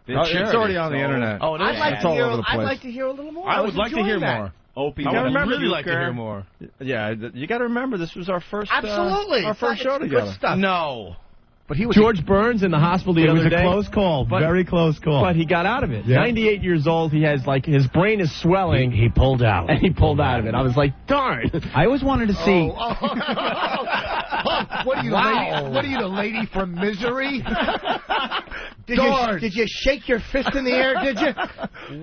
It's already on the internet. Oh, it is? I'd like to hear a little more. I would like to hear more. Opie, I would really like to hear more. Yeah, you got to remember, this was our first Absolutely. Our first show together. Good stuff. No. But he was George Burns in the hospital the other day. It was a close call, very close call. But he got out of it. Yeah. 98 years old. He has, his brain is swelling. He pulled out. And he pulled out of it. I was like, darn. I always wanted to see. What are you, the lady from Misery? Did you shake your fist in the air, did you?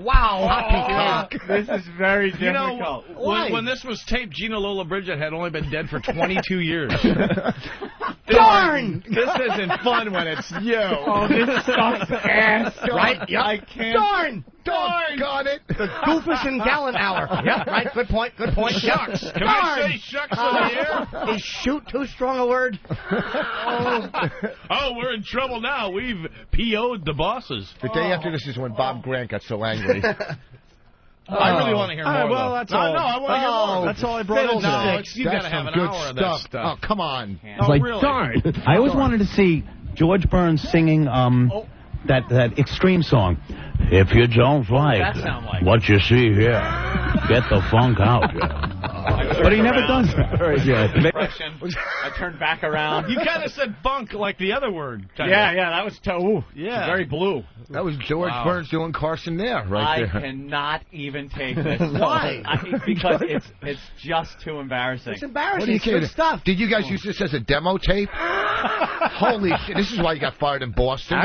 Wow. This is very difficult. When this was taped, Gina Lollobrigida had only been dead for 22 years. Darn! This isn't fun when it's you. Oh, this sucks ass. Right? Yep. I can't. Darn! Got it. The Goofus and Gallon Hour. Yep, right. Good point. Shucks. Can I say shucks on the air? Is shoot too strong a word? Oh, we're in trouble now. We've PO'd the bosses. The day after this is when Bob Grant got so angry. I really want to hear more. Well, that's all. No, I want to hear more. That's all I brought in today. You got to have an hour of that stuff. Oh, come on. It's like, really? darn. I always wanted to see George Burns singing that extreme song. If you don't like what you see here, get the funk out. But he never does that. Very good. I turned back around. You kind of said funk like the other word. Yeah, that was yeah. Very blue. That was George Burns doing Carson there, right there. I cannot even take this. Why? Because it's just too embarrassing. It's embarrassing. What do you it's good kidding? stuff. Did you guys use this as a demo tape? Holy shit. This is why you got fired in Boston.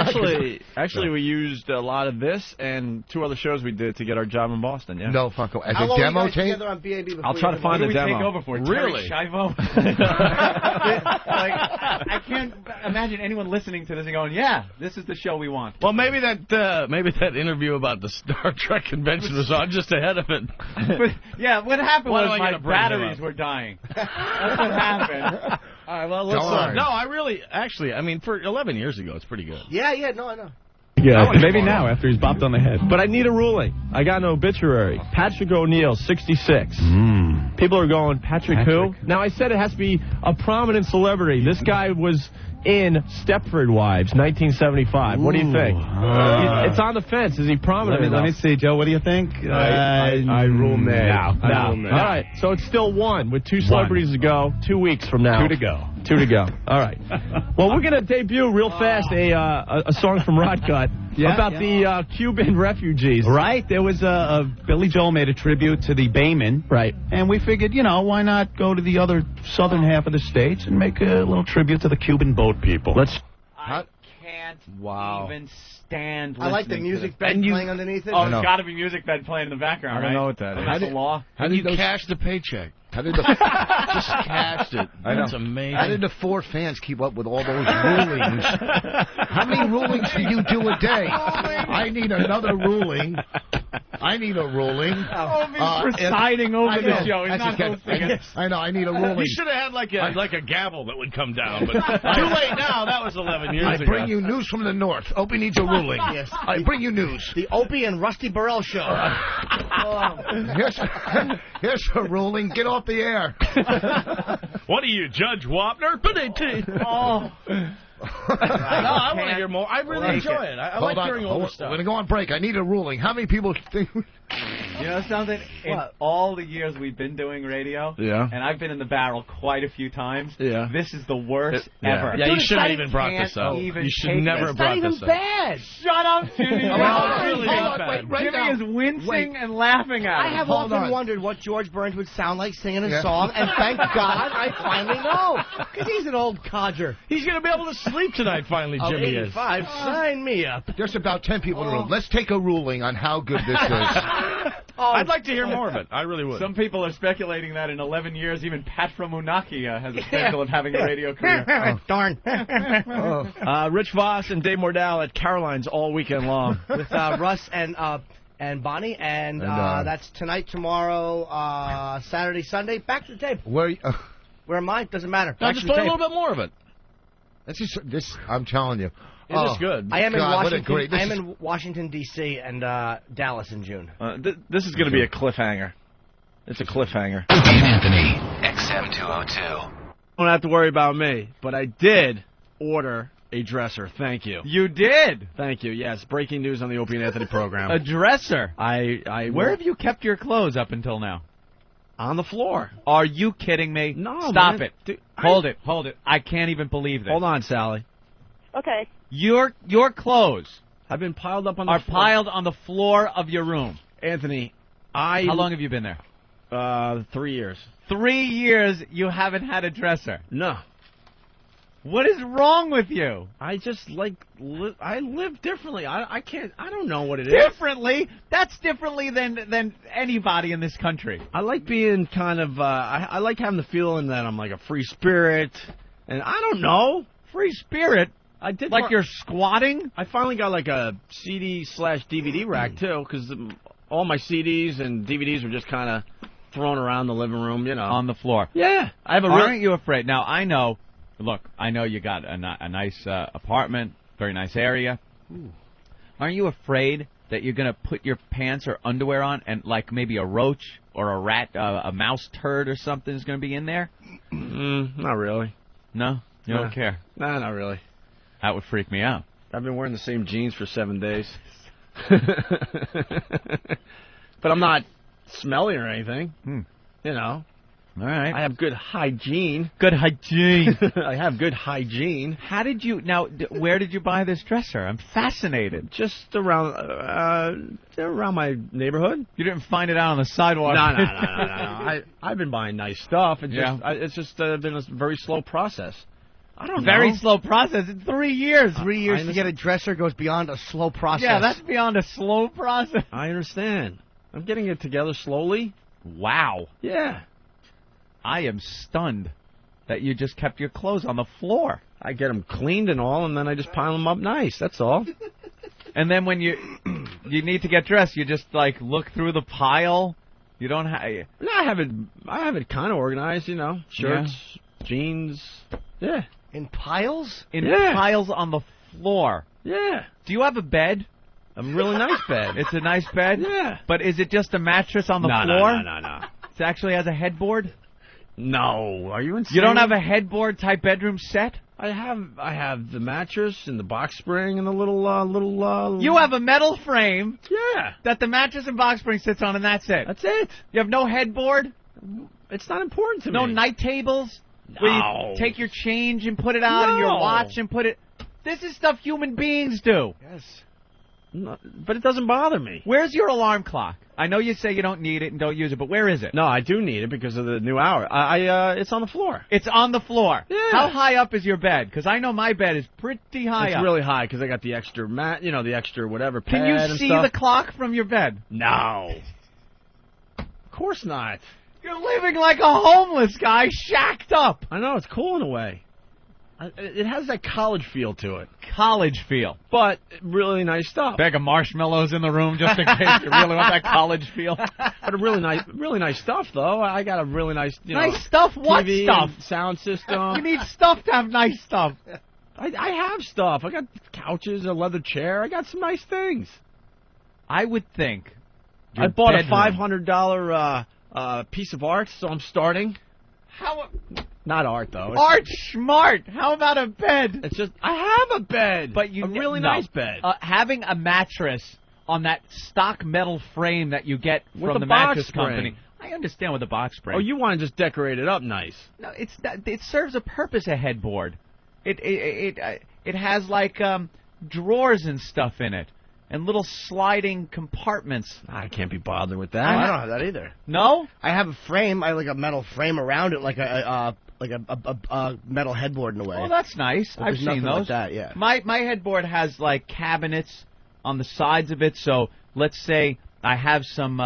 Actually, we used a lot of this and 2 other shows we did to get our job in Boston, yeah. No, Funko. As How a long demo were you guys tape? together on BAB before I'll try to find a demo. Take over for Really? Terry Schiavo? I can't imagine anyone listening to this and going, "Yeah, this is the show we want." Well, maybe that interview about the Star Trek convention was on just ahead of it. But, what happened Why was do I my gotta bring him batteries up? were dying. That's what happened. All right, well, let's. No, I really, actually, I mean, for 11 years ago, it's pretty good. Yeah, no, I know. Yeah, maybe now after he's bopped on the head. But I need a ruling. I got an obituary. Patrick O'Neill, 66. People are going, Patrick who? Now, I said it has to be a prominent celebrity. This guy was in Stepford Wives, 1975. What do you think? It's on the fence. Is he prominent enough? Let me see, Joe. What do you think? I rule nay. No. All right, so it's still 1 with 2 celebrities to go. 2 weeks from now. 2 to go. 2 to go. All right. Well, we're going to debut real fast a song from Rod Gut about the Cuban refugees. Right. There was Billy Joel made a tribute to the Baymen. Right. And we figured, why not go to the other southern half of the states and make a little tribute to the Cuban boat people. I can't even stand I like the listening music to this. bed playing underneath it. Oh, there's got to be music bed playing in the background, I don't know what that is. That's the law. How did you cash the paycheck? How did the just cashed it? That's amazing. How did the 4 fans keep up with all those rulings? How many rulings do you do a day? I need another ruling. I need a ruling. He's presiding over the show. He's not hosting it. I know. I need a ruling. You should have had like a gavel that would come down. But too late now. That was 11 years ago. I bring you news from the north. Opie needs a ruling. Yes. I bring you news. The Opie and Rusty Burrell show. Here's a ruling. Get off the air. What are you, Judge Wapner? Oh. I want to hear more. I really enjoy it. I like hearing all this stuff. We're going to go on break. I need a ruling. How many people think... You know something? In all the years we've been doing radio, and I've been in the barrel quite a few times, this is the worst ever. Yeah, you shouldn't have even brought this up. You should never have brought this up. It's not even bad. Shut up, Jimmy. Really bad. Jimmy is wincing and laughing at it. I have often wondered what George Burns would sound like singing a song, and thank God I finally know. Because he's an old codger. He's going to be able to sleep tonight, finally, Jimmy is. 85, sign me up. There's about 10 people in the room. Let's take a ruling on how good this is. I'd like to hear more of it. I really would. Some people are speculating that in 11 years, even Pat from Munaki has a potential of having a radio career. Darn. Rich Voss and Dave Mordell at Caroline's all weekend long. With Russ and Bonnie, and that's tonight, tomorrow, Saturday, Sunday. Back to the tape. Where am I? Doesn't matter. Now, just play a little bit more of it. This. I'm telling you. It is good. I am in Washington. I am in Washington D.C. and Dallas in June. This is going to be a cliffhanger. It's a cliffhanger. Anthony, XM202. Don't have to worry about me, but I did order a dresser. Thank you. You did? Thank you. Yes, breaking news on the Opie and Anthony program. A dresser? Where have you kept your clothes up until now? On the floor. Are you kidding me? No, Stop man. it. Dude, Hold it. I can't even believe this. Hold on, Sally. Okay. Your clothes have been piled up on the are floor. piled on the floor of your room. Anthony, How long have you been there? 3 years. 3 years you haven't had a dresser. No. What is wrong with you? I just I live differently. I don't know what it is. Differently? That's differently than anybody in this country. I like being kind of I like having the feeling that I'm like a free spirit, and I don't know. Free spirit? I did like you're squatting? I finally got like a CD/DVD rack too, because all my CDs and DVDs were just kind of thrown around the living room, on the floor. Yeah, I have a. Aren't you afraid? Now I know. Look, I know you got a nice apartment, very nice area. Ooh. Aren't you afraid that you're going to put your pants or underwear on and like maybe a roach or a rat, a mouse turd or something is going to be in there? Not really. No? You don't care? Nah, not really. That would freak me out. I've been wearing the same jeans for 7 days. But I'm not smelly or anything. All right. I have good hygiene. Good hygiene. I have good hygiene. How did you... Now, where did you buy this dresser? I'm fascinated. Just around my neighborhood. You didn't find it out on the sidewalk? No. I've been buying nice stuff. It's just been a very slow process. I don't know. Very slow process. In 3 years. 3 years to get a dresser goes beyond a slow process. Yeah, that's beyond a slow process. I understand. I'm getting it together slowly. Wow. Yeah. I am stunned that you just kept your clothes on the floor. I get them cleaned and all, and then I just pile them up nice. That's all. And then when you need to get dressed, you just like look through the pile. You don't have. No, I have it kind of organized. Shirts, jeans. Yeah. In piles? In piles on the floor. Yeah. Do you have a bed? A really nice bed. It's a nice bed? Yeah. But is it just a mattress on the floor? No. It actually has a headboard? No. Are you insane? You don't have a headboard type bedroom set? I have the mattress and the box spring and the little. You have a metal frame. Yeah. That the mattress and box spring sits on, and that's it. That's it. You have no headboard. It's not important to me. No night tables. No. Where you take your change and put it out, and your watch and put it. This is stuff human beings do. Yes. No, but it doesn't bother me. Where's your alarm clock? I know you say you don't need it and don't use it, but where is it? No, I do need it because of the new hour. It's on the floor. It's on the floor. Yeah. How high up is your bed? Because I know my bed is pretty high up. It's really high because I got the extra mat, the extra whatever pad Can you and see stuff. the clock from your bed? No. Of course not. You're living like a homeless guy, shacked up. I know, it's cool in a way. It has that college feel to it. College feel. But really nice stuff. Bag of marshmallows in the room just in case you really want that college feel. But really nice stuff, though. I got a really nice, nice stuff? What TV stuff? And sound system. You need stuff to have nice stuff. I have stuff. I got couches, a leather chair. I got some nice things. I would think. I bought a $500 piece of art, so I'm starting. How? Not art, though. Art smart. How about a bed? It's just, I have a bed. But you a really nice bed. Having a mattress on that stock metal frame that you get with from the mattress company. I understand with the box spring. Oh, you want to just decorate it up nice. No, it serves a purpose, a headboard. It has like drawers and stuff in it. And little sliding compartments. I can't be bothered with that. I don't have that either. No? I have a frame. I like a metal frame around it, like a metal headboard in a way. Oh, that's nice. But I've there's seen nothing those. like that, yeah. My headboard has like cabinets on the sides of it. So let's say I have some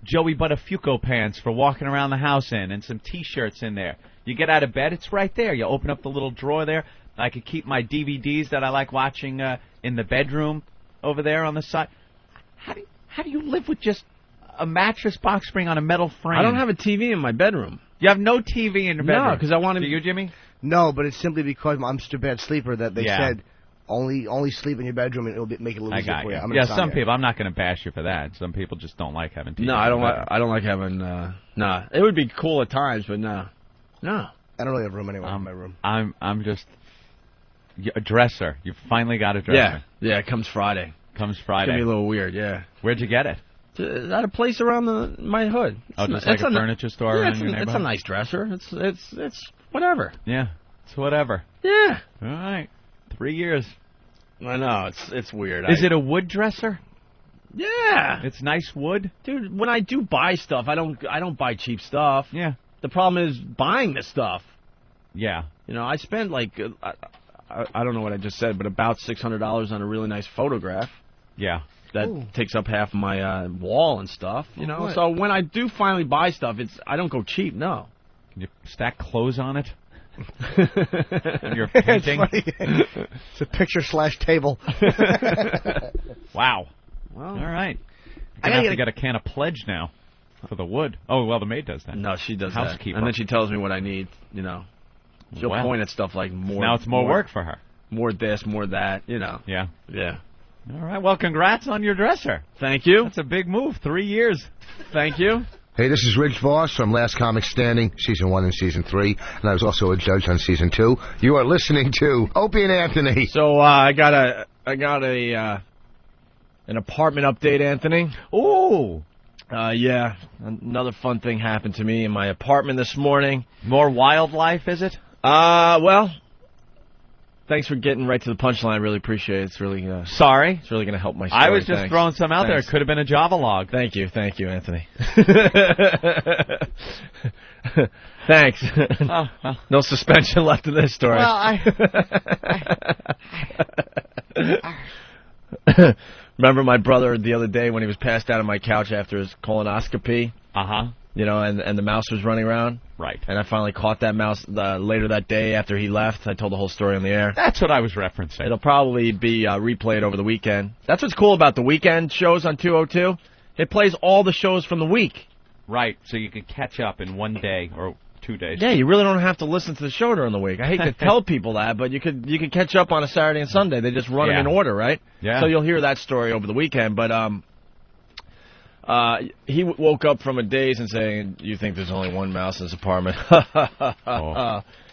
Joey Buttafuoco pants for walking around the house in, and some T-shirts in there. You get out of bed, it's right there. You open up the little drawer there. I could keep my DVDs that I like watching in the bedroom over there on the side. How do you live with just a mattress box spring on a metal frame? I don't have a TV in my bedroom. You have no TV in your bedroom? No, because I want to... Do you, Jimmy? No, but it's simply because I'm such a bad sleeper that they Yeah. said only sleep in your bedroom and it'll make it a little easier for you. I'm Yeah, some people. I'm not going to bash you for that. Some people just don't like having TV. No, I don't like having... Nah, it would be cool at times, but no. I don't really have room anyway in my room. I'm just... A dresser. You finally got a dresser. Yeah, it comes Friday. It's going to be a little weird, yeah. Where'd you get it? At a place around my hood. Just like a furniture store around your neighborhood? It's a nice dresser. It's whatever. Yeah, it's whatever. Yeah. All right. 3 years. I know, it's weird. Is it a wood dresser? Yeah. It's nice wood? Dude, when I do buy stuff, I don't buy cheap stuff. Yeah. The problem is buying the stuff. Yeah. I spend like... I don't know what I just said, but about $600 on a really nice photograph. Yeah. That takes up half my wall and stuff, What? So when I do finally buy stuff, I don't go cheap, no. Can you stack clothes on it? You're painting? It's a picture/table. Wow. Well, all right. I have to get a can of Pledge now for the wood. Oh, well, the maid does that. No, she does Housekeeper. that. And then she tells me what I need, She'll point at stuff like more. Now it's more work for her. More this, more that, Yeah. Yeah. All right. Well, congrats on your dresser. Thank you. That's a big move. 3 years. Thank you. Hey, this is Rich Voss from Last Comic Standing, Season 1 and Season 3, and I was also a judge on Season 2. You are listening to Opie and Anthony. So I got an apartment update, Anthony. Ooh. Yeah, another fun thing happened to me in my apartment this morning. More wildlife, is it? Well, thanks for getting right to the punchline. I really appreciate it. It's really sorry. It's really going to help my story. I was just throwing some out there. It could have been a Java log. Thank you, Anthony. Thanks. Oh, well. No suspension left in this story. Well, Remember my brother the other day when he was passed out on my couch after his colonoscopy? Uh-huh. And the mouse was running around? Right. And I finally caught that mouse later that day after he left. I told the whole story on the air. That's what I was referencing. It'll probably be replayed over the weekend. That's what's cool about the weekend shows on 202. It plays all the shows from the week. Right, so you can catch up in 1 day or 2 days. Yeah, you really don't have to listen to the show during the week. I hate to tell people that, but you could catch up on a Saturday and Sunday. They just run them in order, right? Yeah. So you'll hear that story over the weekend. But he woke up from a daze and saying, "You think there's only one mouse in this apartment?"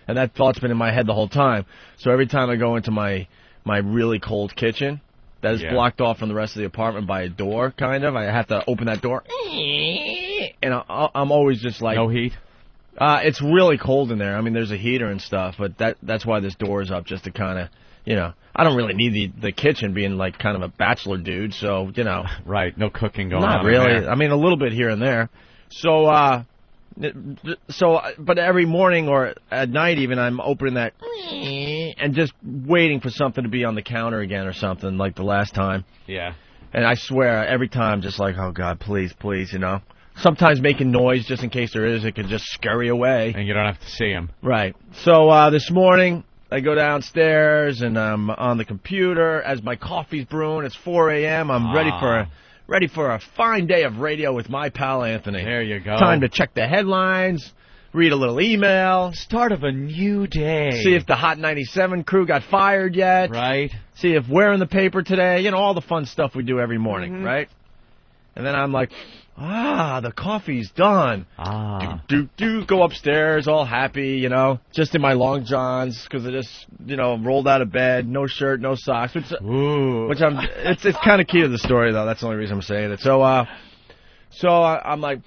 And that thought's been in my head the whole time. So every time I go into my really cold kitchen, that is blocked off from the rest of the apartment by a door, kind of. I have to open that door. And I'm always just like... No heat? It's really cold in there. I mean, there's a heater and stuff, but that's why this door is up, just to kind of, you know... I don't really need the kitchen, being like kind of a bachelor dude, so, you know... Right, no cooking going on. Not really. I mean, a little bit here and there. So, but every morning or at night even, I'm opening that and just waiting for something to be on the counter again or something, like the last time. Yeah. And I swear, every time, just like, oh, God, please, you know. Sometimes making noise just in case there is, it could just scurry away. And you don't have to see him. Right. So this morning, I go downstairs and I'm on the computer as my coffee's brewing. It's 4 a.m. I'm ready for a fine day of radio with my pal Anthony. There you go. Time to check the headlines, read a little email. Start of a new day. See if the Hot 97 crew got fired yet. Right. See if we're in the paper today. You know, all the fun stuff we do every morning, right? And then I'm like, the coffee's done. Go upstairs, all happy, you know, just in my long johns because I just, you know, rolled out of bed, no shirt, no socks, which it's kind of key to the story though. That's the only reason I'm saying it. So I'm like,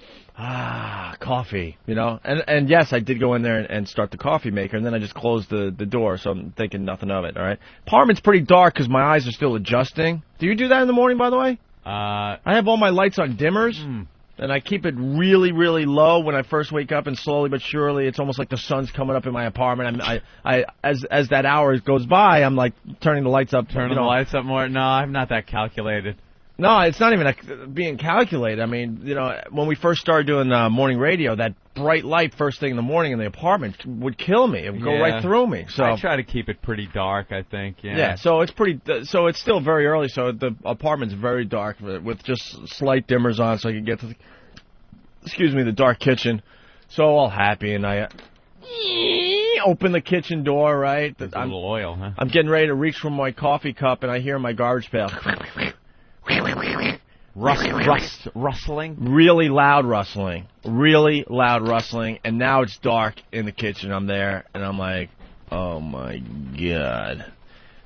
coffee, you know, and yes, I did go in there and start the coffee maker, and then I just closed the door, so I'm thinking nothing of it. All right, apartment's pretty dark because my eyes are still adjusting. Do you do that in the morning, by the way? I have all my lights on dimmers, and I keep it really, really low when I first wake up, and slowly but surely, it's almost like the sun's coming up in my apartment. As that hour goes by, I'm like turning the lights up. Turning the lights up more? No, I'm not that calculated. No, it's not even being calculated. I mean, you know, when we first started doing morning radio, that bright light first thing in the morning in the apartment would kill me. It would go right through me. So I try to keep it pretty dark, I think. Yeah. So it's still very early. So the apartment's very dark with just slight dimmers on, so I can get to the dark kitchen. So all happy, and I open the kitchen door. Right. There's a little oil, huh? I'm getting ready to reach for my coffee cup, and I hear my garbage pail. Rustling? Really loud rustling, and now it's dark in the kitchen. I'm there, and I'm like, oh my God.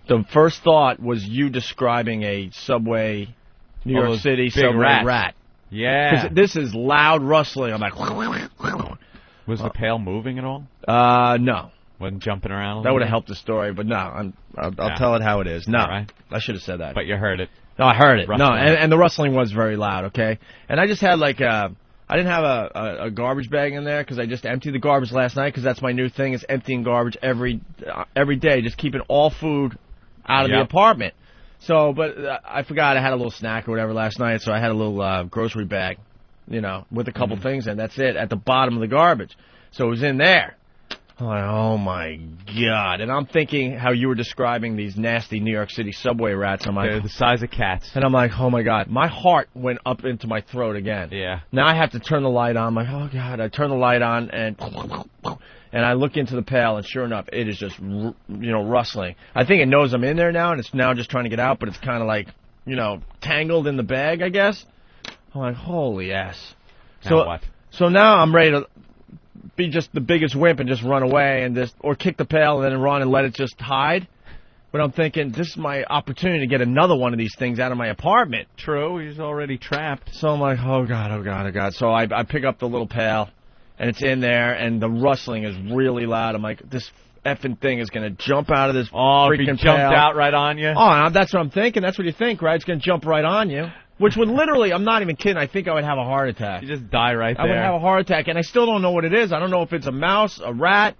The first thought was you describing a subway, New York City subway rat. Yeah. 'Cause this is loud rustling. I'm like, was the pail moving at all? No. Wasn't jumping around? That would have helped the story, but no, I'll tell it how it is. No, right. I should have said that. But you heard it. No, I heard it. Rustling. No, and the rustling was very loud, okay? And I just had I didn't have a garbage bag in there because I just emptied the garbage last night because that's my new thing is emptying garbage every day, just keeping all food out of the apartment. So, but I forgot I had a little snack or whatever last night, so I had a little grocery bag, you know, with a couple things in. That's it, at the bottom of the garbage. So it was in there. I'm like, oh, my God. And I'm thinking how you were describing these nasty New York City subway rats. I'm like, they're the size of cats. And I'm like, oh, my God. My heart went up into my throat again. Yeah. Now I have to turn the light on. I'm like, oh, God. I turn the light on, and I look into the pail, and sure enough, it is just, you know, rustling. I think it knows I'm in there now, and it's now just trying to get out, but it's kind of like, you know, tangled in the bag, I guess. I'm like, holy ass. Now what? So now I'm ready to be just the biggest wimp and just run away or kick the pail and then run and let it just hide. But I'm thinking, this is my opportunity to get another one of these things out of my apartment. True, he's already trapped. So I'm like, oh, God, oh, God, oh, God. So I pick up the little pail, and it's in there, and the rustling is really loud. I'm like, this effing thing is going to jump out of this freaking pail. Jumped out right on you? Oh, that's what I'm thinking. That's what you think, right? It's going to jump right on you. Which would literally, I'm not even kidding, I think I would have a heart attack. You just die right there. I would have a heart attack, and I still don't know what it is. I don't know if it's a mouse, a rat.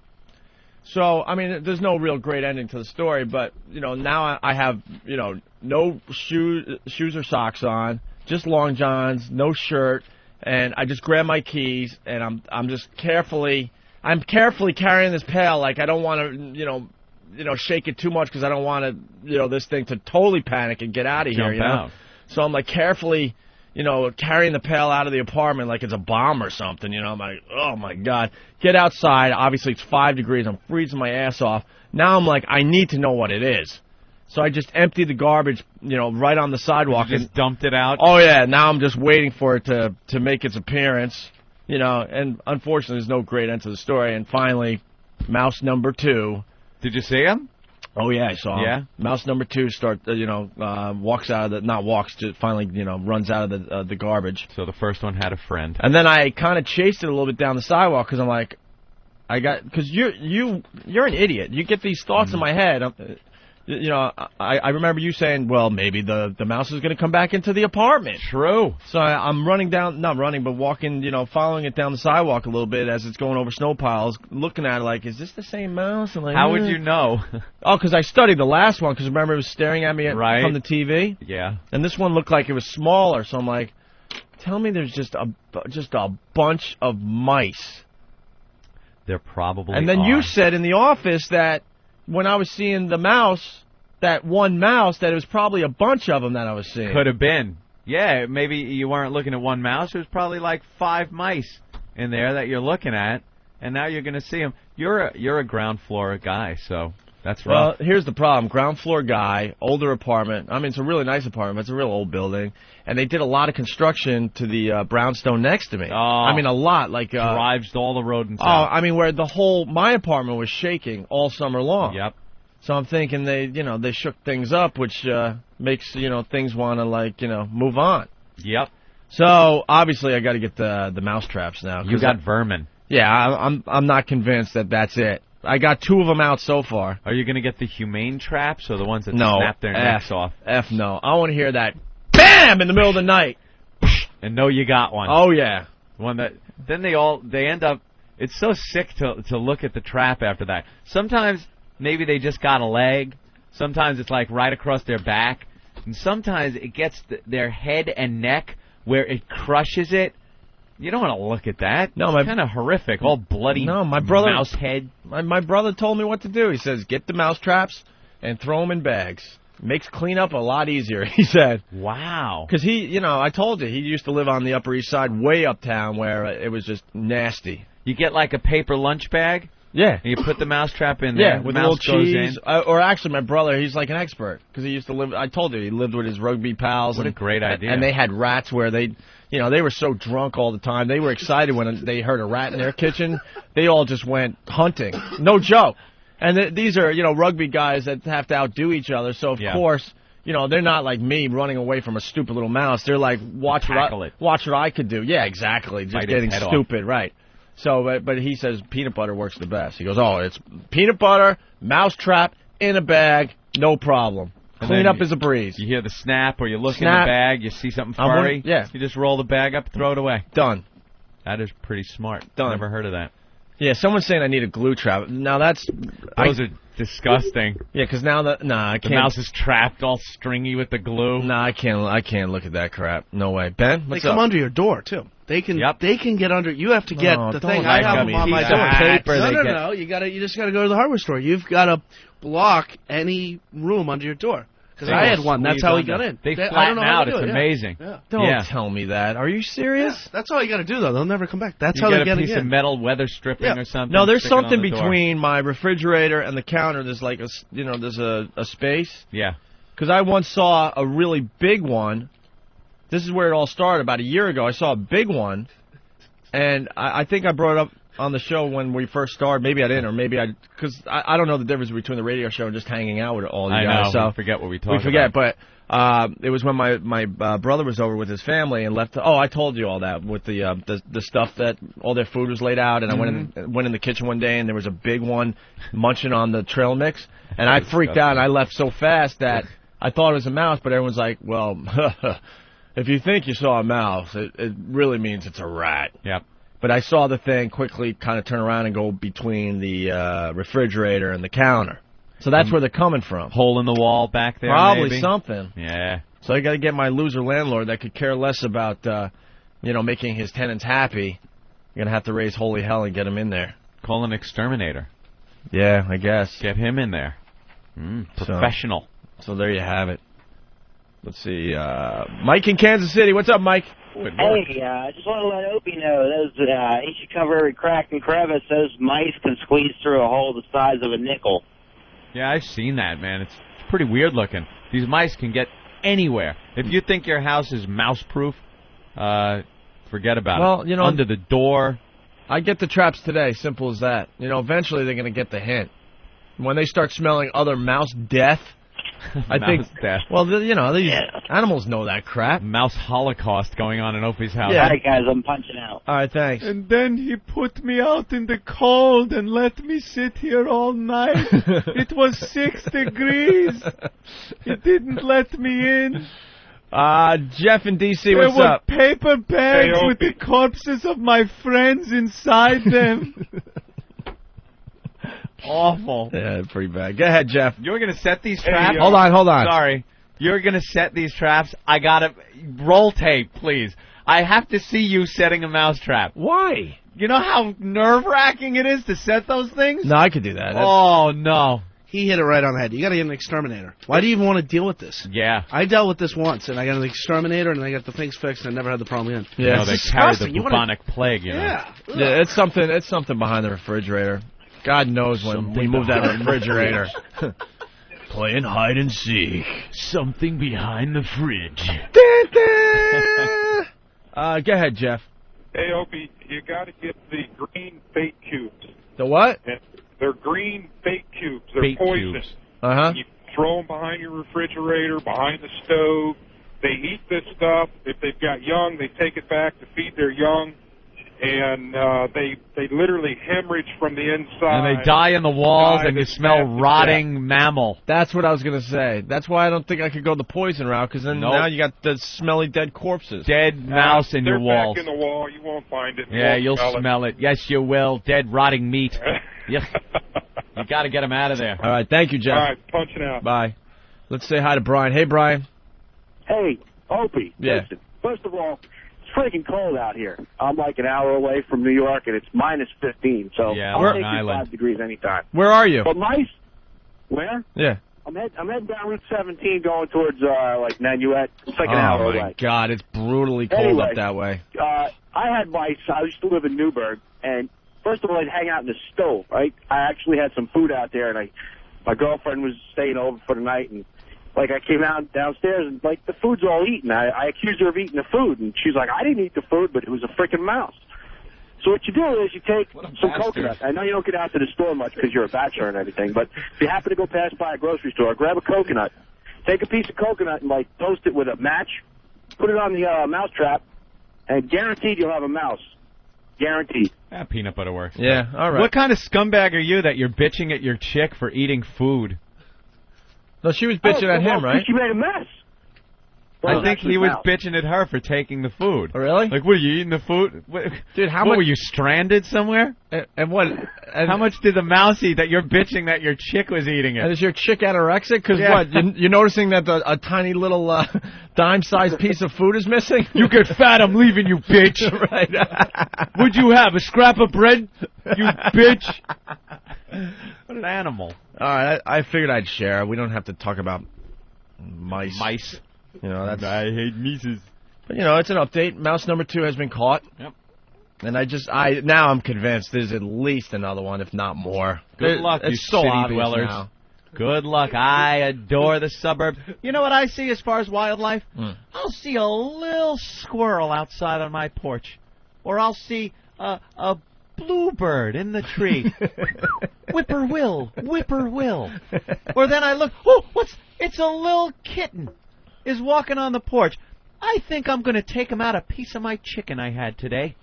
So, I mean, there's no real great ending to the story, but, you know, now I have, you know, no shoes or socks on, just long johns, no shirt, and I just grab my keys, and I'm just carefully carrying this pail, like I don't want to, you know, shake it too much because I don't want to, you know, this thing to totally panic and get out of here, you know? Out. So I'm like carefully, you know, carrying the pail out of the apartment like it's a bomb or something, you know. I'm like, oh, my God. Get outside. Obviously, it's 5 degrees. I'm freezing my ass off. Now I'm like, I need to know what it is. So I just emptied the garbage, you know, right on the sidewalk. You just dumped it out? Oh, yeah. Now I'm just waiting for it to make its appearance, you know. And unfortunately, there's no great end to the story. And finally, mouse number 2. Did you see him? Oh, yeah, I saw him. Yeah? Mouse number 2 walks out of the, not walks, just finally, runs out of the garbage. So the first one had a friend. And then I kind of chased it a little bit down the sidewalk because I'm like, because you're an idiot. You get these thoughts in my head. I remember you saying, well, maybe the mouse is going to come back into the apartment. True. So I'm running down, not running, but walking, following it down the sidewalk a little bit as it's going over snow piles, looking at it like, is this the same mouse? I'm like, How would you know? Oh, because I studied the last one, because remember it was staring at me from the TV? Yeah. And this one looked like it was smaller, so I'm like, tell me there's just a bunch of mice. There probably And then are. you said in the office that when I was seeing the mouse, that one mouse, that it was probably a bunch of them that I was seeing. Could have been. Yeah, maybe you weren't looking at one mouse. It was probably like 5 mice in there that you're looking at, and now you're going to see them. You're a ground floor guy, so that's rough. Well, here's the problem. Ground floor guy, older apartment. I mean, it's a really nice apartment. It's a real old building. And they did a lot of construction to the brownstone next to me. Oh, I mean, a lot. Like drives all the road and Oh, I mean, where my apartment was shaking all summer long. Yep. So I'm thinking they shook things up, which makes, things want to, move on. Yep. So, obviously, I got to get the mouse traps now. You got vermin. Yeah, I'm not convinced that that's it. I got 2 of them out so far. Are you going to get the humane traps or the ones that snap their necks off? No. I want to hear that BAM in the middle of the night. And know you got one. Oh, yeah. One that, then they end up, it's so sick to look at the trap after that. Sometimes maybe they just got a leg. Sometimes it's like right across their back. And sometimes it gets their head and neck where it crushes it. You don't want to look at that. No, it's kind of horrific. All bloody mouse head. My brother told me what to do. He says, get the mouse traps and throw them in bags. Makes cleanup a lot easier, he said. Wow. Because I told you, he used to live on the Upper East Side, way uptown, where it was just nasty. You get like a paper lunch bag? Yeah. And you put the mousetrap in there. Yeah, with the a little mouse goes cheese. in. Or actually, my brother, he's like an expert. Because he used to live, I told you, he lived with his rugby pals. What a great idea. And they had rats where they were so drunk all the time. They were excited when they heard a rat in their kitchen. They all just went hunting. No joke. And these are, rugby guys that have to outdo each other. So, of course, they're not like me running away from a stupid little mouse. They're like, watch what I could do. Yeah, exactly. Just getting stupid, right. So, but he says peanut butter works the best. He goes, it's peanut butter, mouse trap, in a bag, no problem. Clean up is a breeze. You hear the snap, or you look in the bag, you see something furry. You just roll the bag up, throw it away. Done. That is pretty smart. Done. Never heard of that. Yeah, someo's saying I need a glue trap. Now those are disgusting. Yeah, because now I can't. The mouse is trapped, all stringy with the glue. Nah, I can't look at that crap. No way. Ben, what's They come under your door too. They can get under. You have to get the thing. I have them on my door. No. You just gotta go to the hardware store. You've got to block any room under your door. Because I had one. That's how he got in. They flatten out. It's amazing. Yeah. Don't tell me that. Are you serious? Yeah. That's all you got to do, though. They'll never come back. That's how they get in. You get a piece of metal weather stripping or something. No, there's something between my refrigerator and the counter. There's like there's a space. Yeah. Because I once saw a really big one. This is where it all started. About a year ago, I saw a big one, and I think I brought it up on the show when we first started. Maybe I didn't, or maybe because I don't know the difference between the radio show and just hanging out with all you guys. So we forget what we talked about. We forget, but it was when my brother was over with his family and left. I told you all that with the stuff that all their food was laid out, and I went in the kitchen one day and there was a big one munching on the trail mix, and I freaked out and I left so fast that I thought it was a mouse, but everyone's like, well, if you think you saw a mouse, it really means it's a rat. Yep. But I saw the thing quickly kind of turn around and go between the refrigerator and the counter. So that's where they're coming from. Hole in the wall back there, probably maybe? Something. Yeah. So I got to get my loser landlord that could care less about, making his tenants happy. You're going to have to raise holy hell and get him in there. Call an exterminator. Yeah, I guess. Get him in there. Professional. So there you have it. Let's see. Mike in Kansas City. What's up, Mike? Hey, I just want to let Opie know those you should cover every crack and crevice. Those mice can squeeze through a hole the size of a nickel. Yeah, I've seen that, man. It's pretty weird looking. These mice can get anywhere. If you think your house is mouse-proof, forget about it. Well, under the door, I get the traps today. Simple as that. You know, eventually they're going to get the hint. When they start smelling other mouse death, I think. Death. Well, you know, these animals know that crap. Mouse holocaust going on in Opie's house. Yeah. All right, guys, I'm punching out. All right, thanks. And then he put me out in the cold and let me sit here all night. It was 6 degrees. He didn't let me in. Jeff in D.C., There what's were up? paper bags Hey, with the corpses of my friends inside them. Awful. Yeah, pretty bad. Go ahead, Jeff. You're going to set these traps? Hold on. Sorry. You're going to set these traps? I got to... Roll tape, please. I have to see you setting a mouse trap. Why? You know how nerve-wracking it is to set those things? No, I could do that. Oh, no. He hit it right on the head. You got to get an exterminator. Why do you even want to deal with this? Yeah. I dealt with this once, and I got an exterminator, and I got the things fixed, and I never had the problem again. Yeah, No, they carry the bubonic plague, you know. Yeah. Yeah, it's something behind the refrigerator. God knows when we move that refrigerator. Playing hide and seek. Something behind the fridge. Go ahead, Jeff. Hey, Opie, you got to get the green bait cubes. The what? They're green bait cubes. They're Bait poisonous. cubes. Uh-huh. You throw them behind your refrigerator, behind the stove. They eat this stuff. If they've got young, they take it back to feed their young. And they literally hemorrhage from the inside. And they die in the walls, and you smell rotting death. mammal. That's what I was going to say. That's why I don't think I could go the poison route, because then now you got the smelly dead corpses. Dead mouse in your walls. They're back in the wall. You won't find it. Yeah, you'll smell smell it. Yes, you will. Dead, rotting meat. Yep. You got to get them out of there. All right, thank you, Jeff. All right, punching out. Bye. Let's say hi to Brian. Hey, Brian. Hey, Opie. Yeah. Listen, first of all, it's freaking cold out here. I'm like an hour away from New York, and it's minus 15. So Yeah, I'll we're take an you island. 5 degrees anytime. Where are you? But mice, where? Yeah. I'm heading down Route 17 going towards like Nanuet. It's like an hour Oh, my away. God. It's brutally cold Anyway, up that way. I had mice. I used to live in Newburgh, and first of all, I'd hang out in the stove, right? I actually had some food out there, and my girlfriend was staying over for the night, and like I came out downstairs, and like the food's all eaten. I accused her of eating the food, and she's like, I didn't eat the food, but it was a freaking mouse. So what you do is you take some coconut. I know you don't get out to the store much because you're a bachelor and everything, but if you happen to go past by a grocery store, grab a coconut, take a piece of coconut and like toast it with a match, put it on the mouse trap, and guaranteed you'll have a mouse. Guaranteed. Peanut butter works. Yeah, all right. What kind of scumbag are you that you're bitching at your chick for eating food? No, she was bitching at him, right? She made a mess. Well, I think actually he was mouse. bitching at her for taking the food. Oh, really? Like, what, are you eating the food? What, Dude, how what, much were you stranded somewhere? And what? And how much did the mouse eat that you're bitching that your chick was eating it? And is your chick anorexic? Because Yeah. what? You're noticing that a tiny little dime-sized piece of food is missing? You get fat, I'm leaving you, bitch. Right. What'd you have, a scrap of bread, you bitch? What an animal. All right, I figured I'd share. We don't have to talk about mice. Mice. You know, that's. I hate mices. But you know, it's an update. Mouse number 2 has been caught. Yep. And now I'm convinced there's at least another one, if not more. Good luck, you it's so city obvious dwellers. now. Good luck. I adore the suburbs. You know what I see as far as wildlife? I'll see a little squirrel outside on my porch. Or I'll see a bluebird in the tree. Whippoorwill, whippoorwill. Or then I look, it's a little kitten is walking on the porch. I think I'm going to him out a piece of my chicken I had today.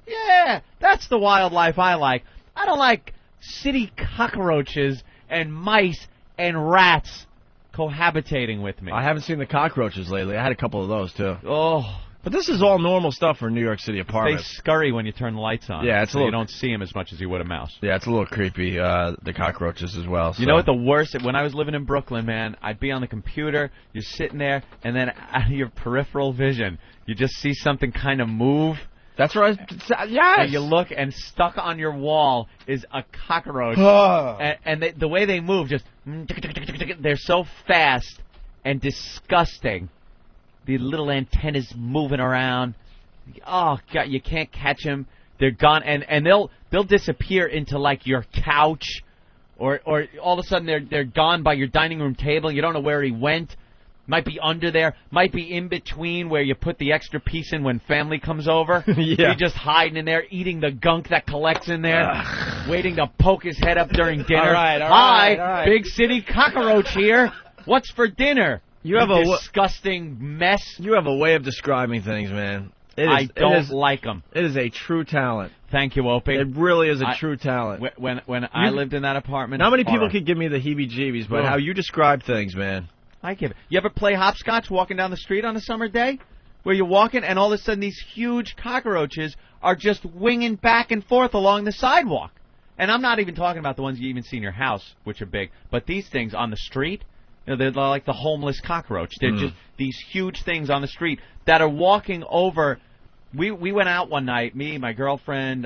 Yeah, that's the wildlife I like. I don't like city cockroaches and mice and rats cohabitating with me. I haven't seen the cockroaches lately. I had a couple of those, too. Oh. But this is all normal stuff for New York City apartments. They scurry when you turn the lights on. Yeah, it's a so little... you don't see them as much as you would a mouse. Yeah, it's a little creepy, the cockroaches as well. You know what the worst... When I was living in Brooklyn, man, I'd be on the computer, you're sitting there, and then out of your peripheral vision, you just see something kind of move. That's right. Yes! And you look, and stuck on your wall is a cockroach. and the way they move, just... They're so fast and disgusting. The little antennas moving around. Oh, God, you can't catch them. They're gone, and they'll disappear into, like, your couch, or all of a sudden they're gone by your dining room table. You don't know where he went. Might be under there. Might be in between where you put the extra piece in when family comes over. Yeah. He's just hiding in there, eating the gunk that collects in there, waiting to poke his head up during dinner. All right, Hi, big city cockroach here. What's for dinner? You have a disgusting mess. You have a way of describing things, man. I don't like them. It is a true talent. Thank you, Opie. It really is a true talent. When I lived in that apartment, not many people could give me the heebie-jeebies, but how you describe things, man. I give it. You ever play hopscotch walking down the street on a summer day? Where you're walking and all of a sudden these huge cockroaches are just winging back and forth along the sidewalk. And I'm not even talking about the ones you even see in your house, which are big. But these things on the street, they're like the homeless cockroach. They're just these huge things on the street that are walking over. We went out one night, me, my girlfriend,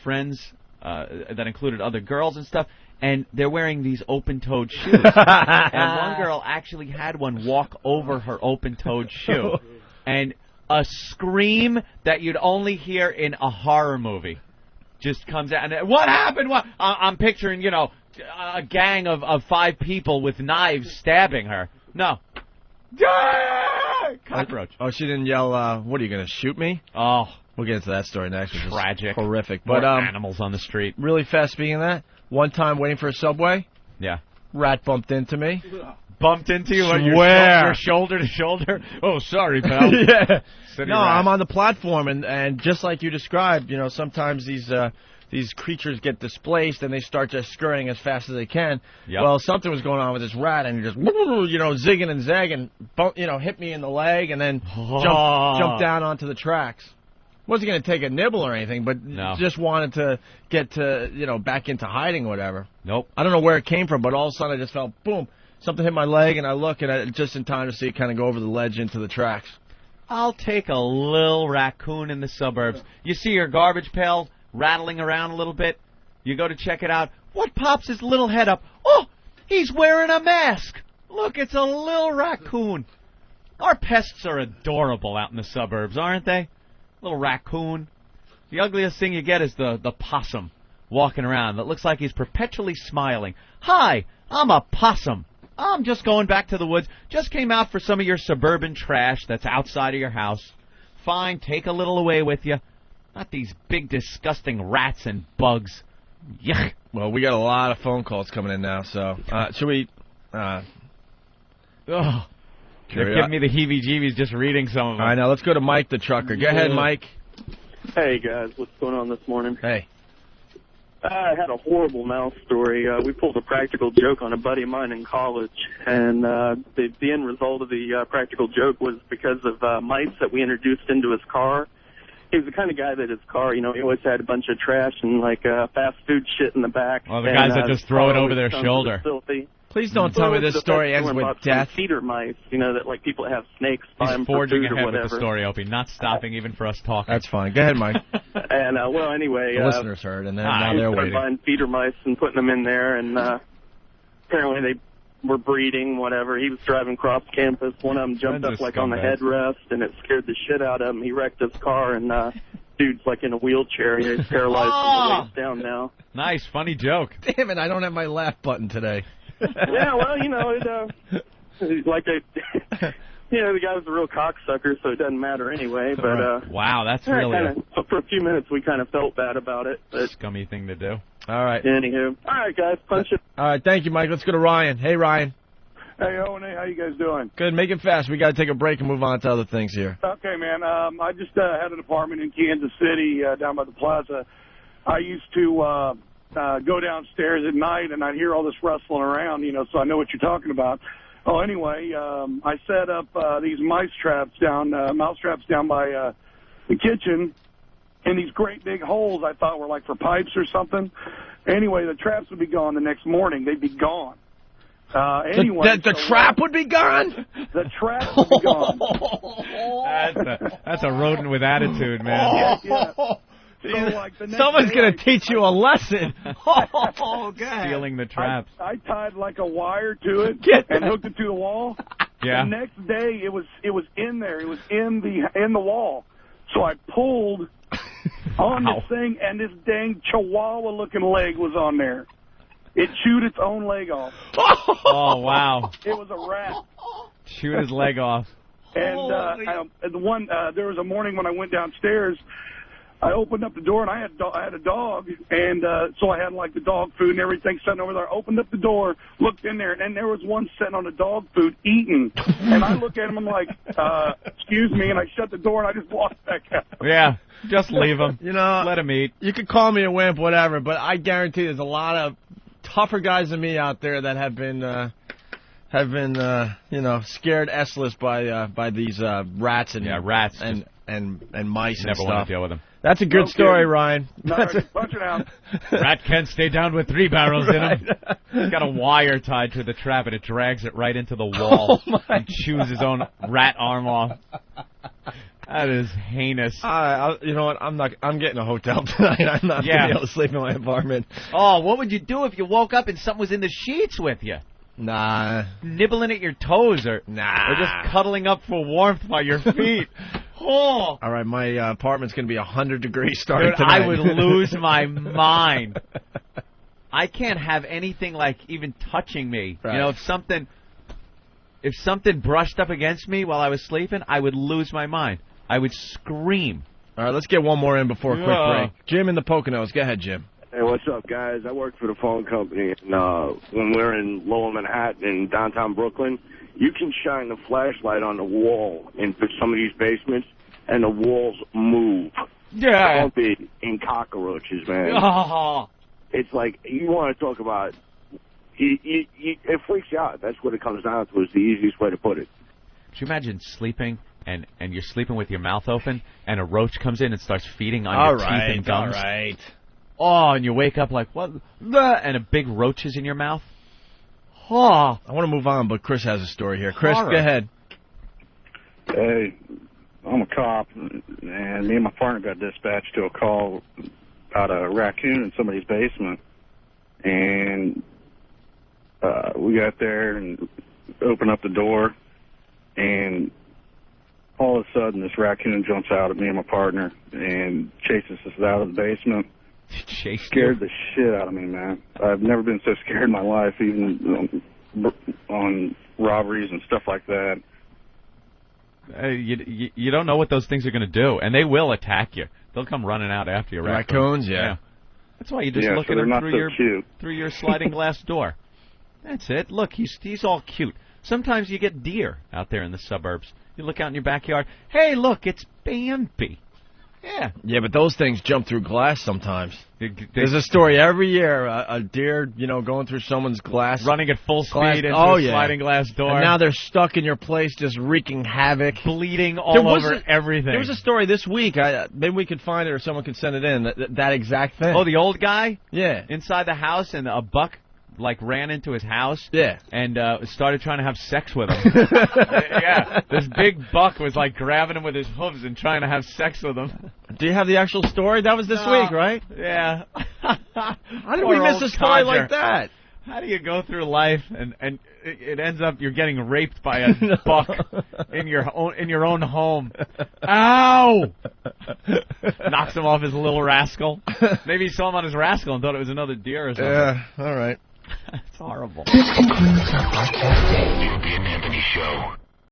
friends that included other girls and stuff, and they're wearing these open-toed shoes. And one girl actually had one walk over her open-toed shoe. And a scream that you'd only hear in a horror movie just comes out. And what happened? What? I'm picturing, a gang of 5 people with knives stabbing her. No. Cockroach. Oh, she didn't yell, what, are you going to shoot me? Oh. We'll get into that story next. Which tragic. Is horrific. More But animals on the street. Really fast, speaking of that, one time waiting for a subway. Yeah. Rat bumped into me. Bumped into you? Swear. Your shoulder to shoulder? Oh, sorry, pal. Yeah. City no, rat. I'm on the platform, and just like you described, sometimes these creatures get displaced and they start just scurrying as fast as they can. Yep. Well, something was going on with this rat, and he just, zigging and zagging, hit me in the leg, and then jumped down onto the tracks. Wasn't going to take a nibble or anything, but just wanted to get to, back into hiding or whatever. Nope. I don't know where it came from, but all of a sudden I just felt, boom, something hit my leg, and I look, and just in time to see it kind of go over the ledge into the tracks. I'll take a little raccoon in the suburbs. You see your garbage pail rattling around a little bit. You go to check it out. What pops his little head up? Oh, he's wearing a mask. Look, it's a little raccoon. Our pests are adorable out in the suburbs, aren't they? Little raccoon. The ugliest thing you get is the possum walking around that looks like he's perpetually smiling. Hi, I'm a possum. I'm just going back to the woods. Just came out for some of your suburban trash that's outside of your house. Fine, take a little away with you. Not these big, disgusting rats and bugs. Yuck. Well, we got a lot of phone calls coming in now, so should we... They're giving me the heebie-jeebies just reading some of them. All right, now let's go to Mike the trucker. Go ahead, Mike. Hey, guys. What's going on this morning? Hey. I had a horrible mouse story. We pulled a practical joke on a buddy of mine in college, and the end result of the practical joke was because of mice that we introduced into his car. He was the kind of guy that his car, he always had a bunch of trash and, fast food shit in the back. Well, the guys that just throw it over their shoulder. Filthy. Please don't tell me this story ends with death. Feeder mice, that people that have snakes buy them He's for forging food or ahead whatever. with the story, Opie, not stopping even for us talking. That's fine. Go ahead, Mike. And, anyway... The listeners heard, and now they're waiting. Buying feeder mice and putting them in there, and apparently they were breeding, whatever. He was driving across campus. One of them jumped up, on the headrest, and it scared the shit out of him. He wrecked his car, and dude's, in a wheelchair. He's paralyzed from the waist down now. Nice, funny joke. Damn it, I don't have my laugh button today. Yeah, well, the guy was a real cocksucker, so it doesn't matter anyway. But wow, that's really for a few minutes we kind of felt bad about it. But, scummy thing to do. All right. Anywho, all right, guys, punch it. All right, thank you, Mike. Let's go to Ryan. Hey, Ryan. Hey, Owen, how you guys doing? Good. Make it fast. We got to take a break and move on to other things here. Okay, man. I just had an apartment in Kansas City down by the plaza. I used to go downstairs at night, and I'd hear all this rustling around, so I know what you're talking about. Oh, anyway, I set up these mouse traps down by the kitchen in these great big holes I thought were for pipes or something. Anyway, the traps would be gone the next morning. They'd be gone. Anyway, the trap would be gone? The trap would be gone. That's a rodent with attitude, man. Yeah. So, someone's going to teach you a lesson. Oh, God. Stealing the traps. I tied a wire to it and hooked it to the wall. Yeah. The next day, it was in there. It was in the wall. So I pulled on this thing, and this dang chihuahua-looking leg was on there. It chewed its own leg off. Oh, wow. It was a rat. Shoot his leg off. And there was a morning when I went downstairs. I opened up the door and I had a dog, and so I had like the dog food and everything sitting over there. I opened up the door, looked in there, and there was one sitting on the dog food eating. And I look at him, I'm like, excuse me, and I shut the door and I just walked back out. Yeah, just leave him. Let him eat. You could call me a wimp, whatever, but I guarantee there's a lot of tougher guys than me out there that have been scared S-less by these rats and rats and mice and never stuff. want to deal with them. That's a good story, Ryan. Punch it out. Rat can't stay down with 3 barrels in him. He's got a wire tied to the trap, and it drags it right into the wall and chews his own rat arm off. That is heinous. You know what? I'm getting a hotel tonight. I'm not going to be able to sleep in my apartment. Oh, what would you do if you woke up and something was in the sheets with you? Nah. Nibbling at your toes or just cuddling up for warmth by your feet. Oh. All right, my apartment's going to be 100 degrees starting Dude, tonight. I would lose my mind. I can't have anything like even touching me. Right. You know, if something brushed up against me while I was sleeping, I would lose my mind. I would scream. All right, let's get one more in before a quick break. Jim in the Poconos. Go ahead, Jim. Hey, what's up, guys? I work for the phone company, and when we're in Lower Manhattan in downtown Brooklyn, you can shine the flashlight on the wall in some of these basements, and the walls move. Yeah. Don't be in cockroaches, man. Oh. It's like, you want to talk about, it freaks you out. That's what it comes down to, is the easiest way to put it. Could you imagine sleeping, and you're sleeping with your mouth open, and a roach comes in and starts feeding on your teeth and gums? All right. Oh, and you wake up like, what? And a big roach is in your mouth? Oh. I want to move on, but Chris has a story here. Chris, go ahead. Hey, I'm a cop, and me and my partner got dispatched to a call about a raccoon in somebody's basement. And we got there and opened up the door, and all of a sudden this raccoon jumps out at me and my partner and chases us out of the basement. Scared the shit out of me, man. I've never been so scared in my life, even on robberies and stuff like that. You don't know what those things are going to do, and they will attack you. They'll come running out after you. Raccoons, yeah. That's why you just look at them through your sliding glass door. That's it. Look, he's all cute. Sometimes you get deer out there in the suburbs. You look out in your backyard. Hey, look, it's Bambi. Yeah. Yeah, but those things jump through glass sometimes. There's a story every year, a deer, going through someone's glass. Running at full speed into a sliding glass door. And now they're stuck in your place just wreaking havoc. Bleeding all over everything. There was a story this week. Maybe we could find it or someone could send it in, that exact thing. Oh, the old guy? Yeah. Inside the house, and a buck ran into his house. Yeah. And started trying to have sex with him. Yeah. This big buck was grabbing him with his hooves and trying to have sex with him. Do you have the actual story? That was this week, right? Yeah. How did we miss a story like that? How do you go through life and it ends up you're getting raped by a buck in your own home? Ow! Knocks him off his little rascal. Maybe he saw him on his rascal and thought it was another deer or something. Yeah, all right. It's horrible. This concludes our broadcast day. The Opie and Anthony Show.